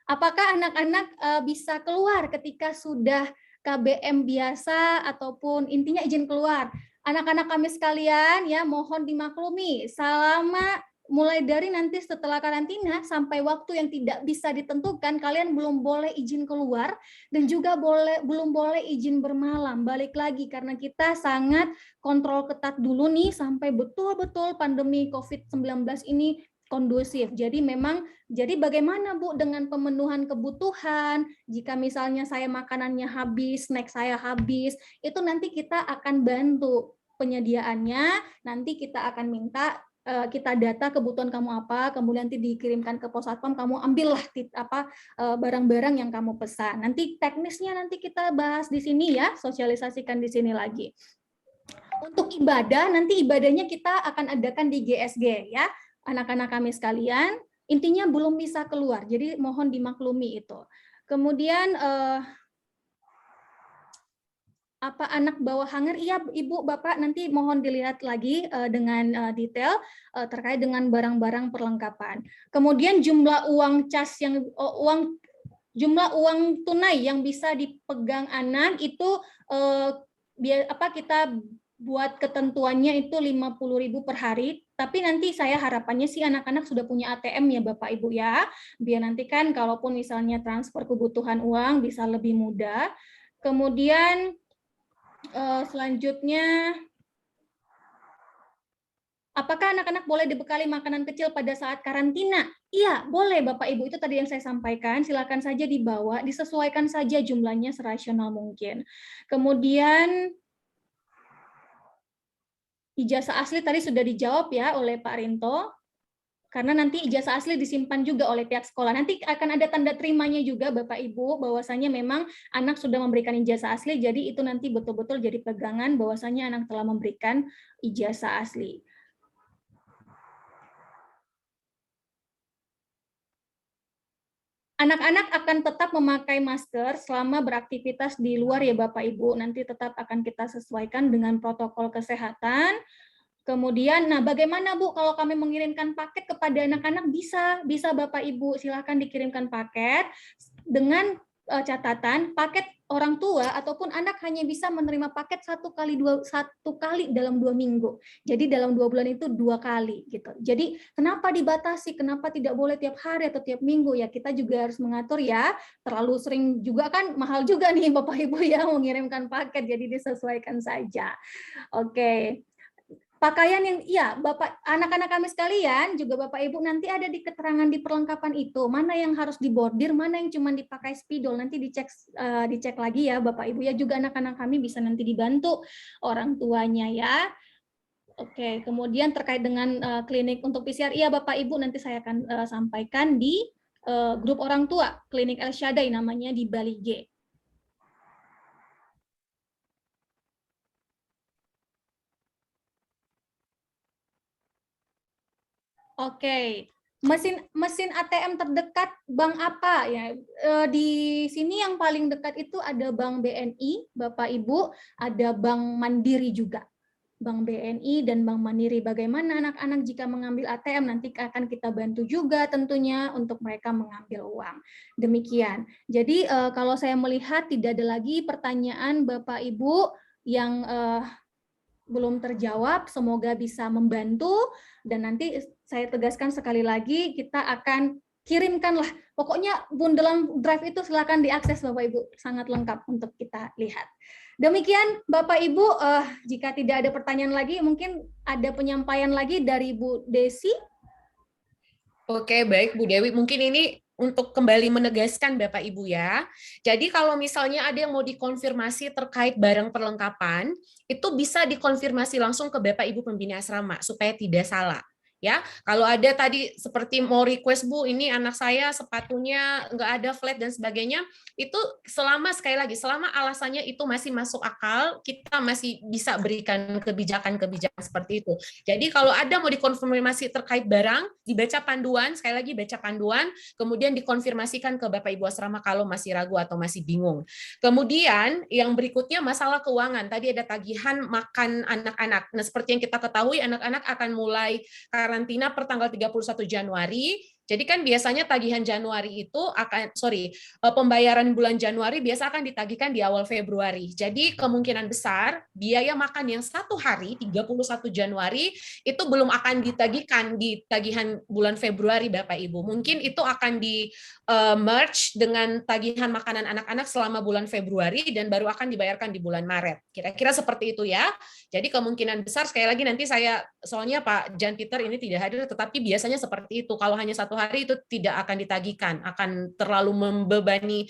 Speaker 2: apakah anak-anak bisa keluar ketika sudah KBM biasa ataupun intinya izin keluar? Anak-anak kami sekalian ya mohon dimaklumi, selama mulai dari nanti setelah karantina sampai waktu yang tidak bisa ditentukan, kalian belum boleh izin keluar dan juga belum boleh izin bermalam. Balik lagi karena kita sangat kontrol ketat dulu nih sampai betul-betul pandemi COVID-19 ini kondusif. Jadi bagaimana Bu dengan pemenuhan kebutuhan? Jika misalnya saya makanannya habis, snack saya habis, itu nanti kita akan bantu penyediaannya. Nanti kita akan minta kita data kebutuhan kamu apa, kemudian nanti dikirimkan ke pos satpam, kamu ambillah barang-barang yang kamu pesan. Nanti teknisnya nanti kita bahas di sini ya, sosialisasikan di sini lagi. Untuk ibadah, nanti ibadahnya kita akan adakan di GSG ya. Anak-anak kami sekalian, intinya belum bisa keluar, jadi mohon dimaklumi itu. Kemudian apa anak bawa hanger? Iya Ibu, Bapak, nanti mohon dilihat lagi dengan detail terkait dengan barang-barang perlengkapan. Kemudian jumlah uang cas yang jumlah uang tunai yang bisa dipegang anak itu kita buat ketentuannya itu 50.000 per hari, tapi nanti saya harapannya sih anak-anak sudah punya ATM ya Bapak Ibu ya, biar nanti kan kalaupun misalnya transfer kebutuhan uang bisa lebih mudah. Kemudian selanjutnya, apakah anak-anak boleh dibekali makanan kecil pada saat karantina? Iya, boleh Bapak Ibu, itu tadi yang saya sampaikan, silakan saja dibawa, disesuaikan saja jumlahnya serasional mungkin. Kemudian ijazah asli tadi sudah dijawab ya oleh Pak Rinto, karena nanti ijazah asli disimpan juga oleh pihak sekolah. Nanti akan ada tanda terimanya juga Bapak Ibu, bahwasanya memang anak sudah memberikan ijazah asli, jadi itu nanti betul-betul jadi pegangan bahwasanya anak telah memberikan ijazah asli. Anak-anak akan tetap memakai masker selama beraktivitas di luar ya Bapak Ibu, nanti tetap akan kita sesuaikan dengan protokol kesehatan. Kemudian, nah bagaimana Bu kalau kami mengirimkan paket kepada anak-anak? Bisa Bapak Ibu, silahkan dikirimkan paket dengan catatan paket orang tua ataupun anak hanya bisa menerima paket satu kali dalam 2 minggu. Jadi dalam 2 bulan itu 2 kali gitu. Jadi kenapa dibatasi? Kenapa tidak boleh tiap hari atau tiap minggu? Ya kita juga harus mengatur ya. Terlalu sering juga kan mahal juga nih Bapak Ibu ya mengirimkan paket. Jadi disesuaikan saja. Oke. Pakaian yang, iya, Bapak, anak-anak kami sekalian, juga Bapak Ibu, nanti ada di keterangan di perlengkapan itu, mana yang harus dibordir, mana yang cuma dipakai spidol, nanti dicek lagi ya Bapak Ibu ya, juga anak-anak kami bisa nanti dibantu orang tuanya ya. Oke, kemudian terkait dengan klinik untuk PCR, iya Bapak Ibu, nanti saya akan sampaikan di grup orang tua, klinik El Shaddai namanya di Bali G. Oke, mesin ATM terdekat bank apa ya? Di sini yang paling dekat itu ada Bank BNI, Bapak Ibu, ada Bank Mandiri juga. Bank BNI dan Bank Mandiri. Bagaimana anak-anak jika mengambil ATM, nanti akan kita bantu juga tentunya untuk mereka mengambil uang. Demikian. Jadi kalau saya melihat tidak ada lagi pertanyaan Bapak Ibu yang belum terjawab, semoga bisa membantu, dan nanti saya tegaskan sekali lagi, kita akan kirimkanlah, pokoknya bundelan drive itu silakan diakses Bapak Ibu, sangat lengkap untuk kita lihat. Demikian Bapak Ibu, jika tidak ada pertanyaan lagi, mungkin ada penyampaian lagi dari Bu Desi.
Speaker 1: Oke, baik Bu Dewi. Mungkin ini untuk kembali menegaskan Bapak Ibu ya. Jadi kalau misalnya ada yang mau dikonfirmasi terkait barang perlengkapan, itu bisa dikonfirmasi langsung ke Bapak Ibu pembina asrama supaya tidak salah. Ya, kalau ada tadi seperti mau request Bu, ini anak saya sepatunya nggak ada flat dan sebagainya, itu selama sekali lagi selama alasannya itu masih masuk akal, kita masih bisa berikan kebijakan-kebijakan seperti itu. Jadi kalau ada mau dikonfirmasi terkait barang, dibaca panduan, sekali lagi baca panduan, kemudian dikonfirmasikan ke Bapak Ibu asrama kalau masih ragu atau masih bingung. Kemudian yang berikutnya masalah keuangan. Tadi ada tagihan makan anak-anak. Nah, seperti yang kita ketahui, anak-anak akan mulai karantina per tanggal 31 Januari. Jadi kan biasanya tagihan Januari itu pembayaran bulan Januari biasa akan ditagihkan di awal Februari. Jadi kemungkinan besar biaya makan yang 1 hari 31 Januari itu belum akan ditagihkan di tagihan bulan Februari Bapak Ibu. Mungkin itu akan di merge dengan tagihan makanan anak-anak selama bulan Februari dan baru akan dibayarkan di bulan Maret. Kira-kira seperti itu ya. Jadi kemungkinan besar sekali lagi nanti soalnya Pak Jan Peter ini tidak hadir, tetapi biasanya seperti itu. Kalau hanya 1 hari itu tidak akan ditagihkan, akan terlalu membebani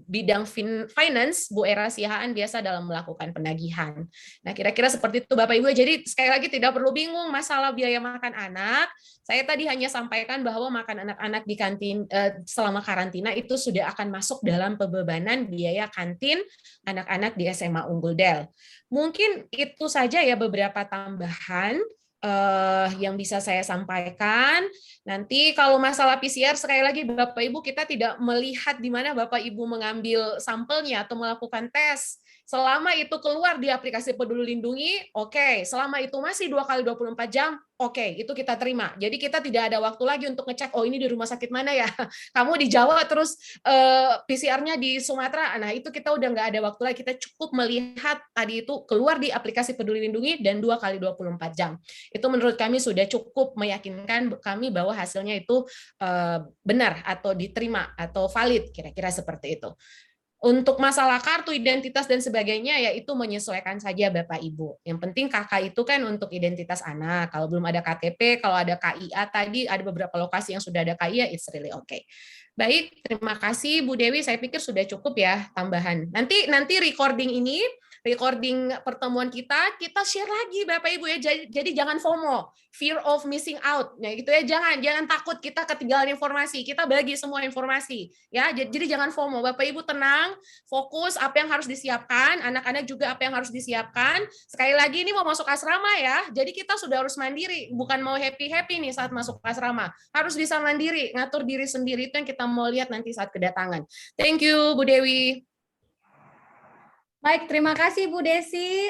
Speaker 1: bidang finance. Bu Era Sihaan biasa dalam melakukan penagihan. Nah, kira-kira seperti itu Bapak Ibu. Jadi sekali lagi tidak perlu bingung masalah biaya makan anak. Saya tadi hanya sampaikan bahwa makan anak-anak di kantin selama karantina itu sudah akan masuk dalam pembebanan biaya kantin anak-anak di SMA Unggul Del. Mungkin itu saja ya beberapa tambahan yang bisa saya sampaikan. Nanti kalau masalah PCR, sekali lagi Bapak Ibu, kita tidak melihat di mana Bapak Ibu mengambil sampelnya atau melakukan tes. Selama itu keluar di aplikasi Peduli Lindungi, oke. Selama itu masih 2 kali 24 jam, oke, itu kita terima. Jadi kita tidak ada waktu lagi untuk ngecek, oh ini di rumah sakit mana ya? Kamu di Jawa terus PCR-nya di Sumatera. Nah, itu kita udah nggak ada waktu lagi. Kita cukup melihat tadi itu keluar di aplikasi Peduli Lindungi dan 2 kali 24 jam. Itu menurut kami sudah cukup meyakinkan kami bahwa hasilnya itu benar atau diterima atau valid, kira-kira seperti itu. Untuk masalah kartu identitas dan sebagainya, ya itu menyesuaikan saja Bapak Ibu. Yang penting KK itu kan untuk identitas anak. Kalau belum ada KTP, kalau ada KIA tadi, ada beberapa lokasi yang sudah ada KIA, it's really okay. Baik, terima kasih Bu Dewi. Saya pikir sudah cukup ya tambahan. Nanti recording pertemuan kita share lagi Bapak Ibu ya. Jadi jangan FOMO, fear of missing out. Nah, gitu ya, jangan takut kita ketinggalan informasi. Kita bagi semua informasi ya. Jadi jangan FOMO. Bapak Ibu tenang, fokus apa yang harus disiapkan, anak-anak juga apa yang harus disiapkan. Sekali lagi ini mau masuk asrama ya. Jadi kita sudah harus mandiri, bukan mau happy-happy nih saat masuk asrama. Harus bisa mandiri, ngatur diri sendiri, itu yang kita mau lihat nanti saat kedatangan. Thank you Bu Dewi.
Speaker 2: Baik, terima kasih Bu Desi.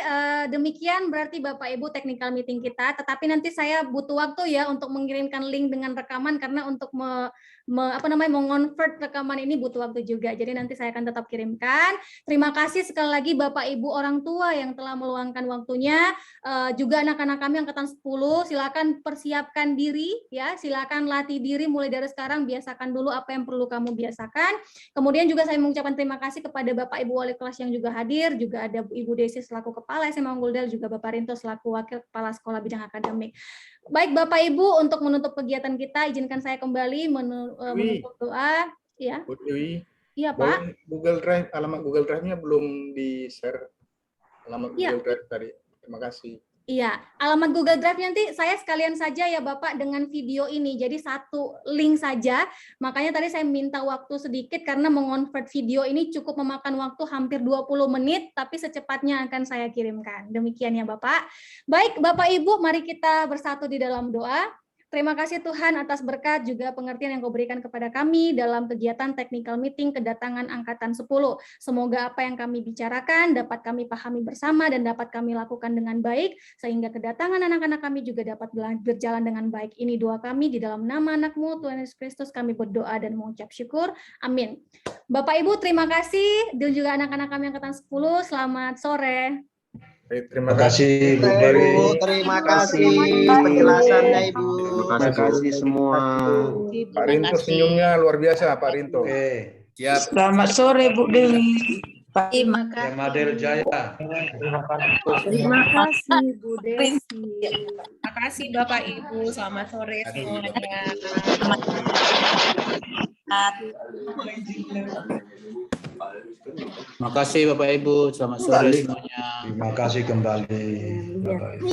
Speaker 2: Demikian berarti Bapak Ibu technical meeting kita, tetapi nanti saya butuh waktu ya untuk mengirimkan link dengan rekaman karena untuk mengonvert rekaman ini butuh waktu juga. Jadi nanti saya akan tetap kirimkan. Terima kasih sekali lagi Bapak Ibu orang tua yang telah meluangkan waktunya. Juga anak-anak kami angkatan 10, silakan persiapkan diri ya, silakan latih diri mulai dari sekarang, biasakan dulu apa yang perlu kamu biasakan. Kemudian juga saya mengucapkan terima kasih kepada Bapak Ibu wali kelas yang juga hadir, juga ada Ibu Desi selaku Kepala SMA Unggul Del, juga Bapak Rinto selaku Wakil Kepala Sekolah Bidang Akademik. Baik Bapak Ibu, untuk menutup kegiatan kita, izinkan saya kembali menutup doa. Ya.
Speaker 6: Bu Dewi,
Speaker 2: Iya Pak.
Speaker 6: Google Drive, alamat Google Drive-nya belum di-share. Alamat Google Drive tadi. Terima kasih.
Speaker 2: Iya, alamat Google Drive nanti saya sekalian saja ya Bapak dengan video ini. Jadi satu link saja. Makanya tadi saya minta waktu sedikit karena mengonvert video ini cukup memakan waktu hampir 20 menit, tapi secepatnya akan saya kirimkan. Demikian ya Bapak. Baik Bapak Ibu, mari kita bersatu di dalam doa. Terima kasih Tuhan atas berkat juga pengertian yang Kau berikan kepada kami dalam kegiatan technical meeting kedatangan angkatan 10. Semoga apa yang kami bicarakan dapat kami pahami bersama dan dapat kami lakukan dengan baik, sehingga kedatangan anak-anak kami juga dapat berjalan dengan baik. Ini doa kami di dalam nama anak-Mu, Tuhan Yesus Kristus, kami berdoa dan mengucap syukur. Amin. Bapak Ibu, terima kasih. Dan juga anak-anak kami angkatan 10, selamat sore.
Speaker 6: Terima kasih Bu Dewi.
Speaker 5: Terima kasih penjelasannya Ibu. Terima kasih semua.
Speaker 6: Pak Rinto senyumnya luar biasa Pak Rinto.
Speaker 3: Siap.
Speaker 7: Selamat sore Bu Dewi.
Speaker 2: Terima kasih.
Speaker 8: Mader Jaya.
Speaker 2: Terima kasih Bu Desi.
Speaker 1: Terima kasih Bapak Ibu, selamat sore semuanya.
Speaker 8: Terima kasih Bapak Ibu, selamat sore semuanya.
Speaker 9: Terima kasih kembali Bapak Ibu.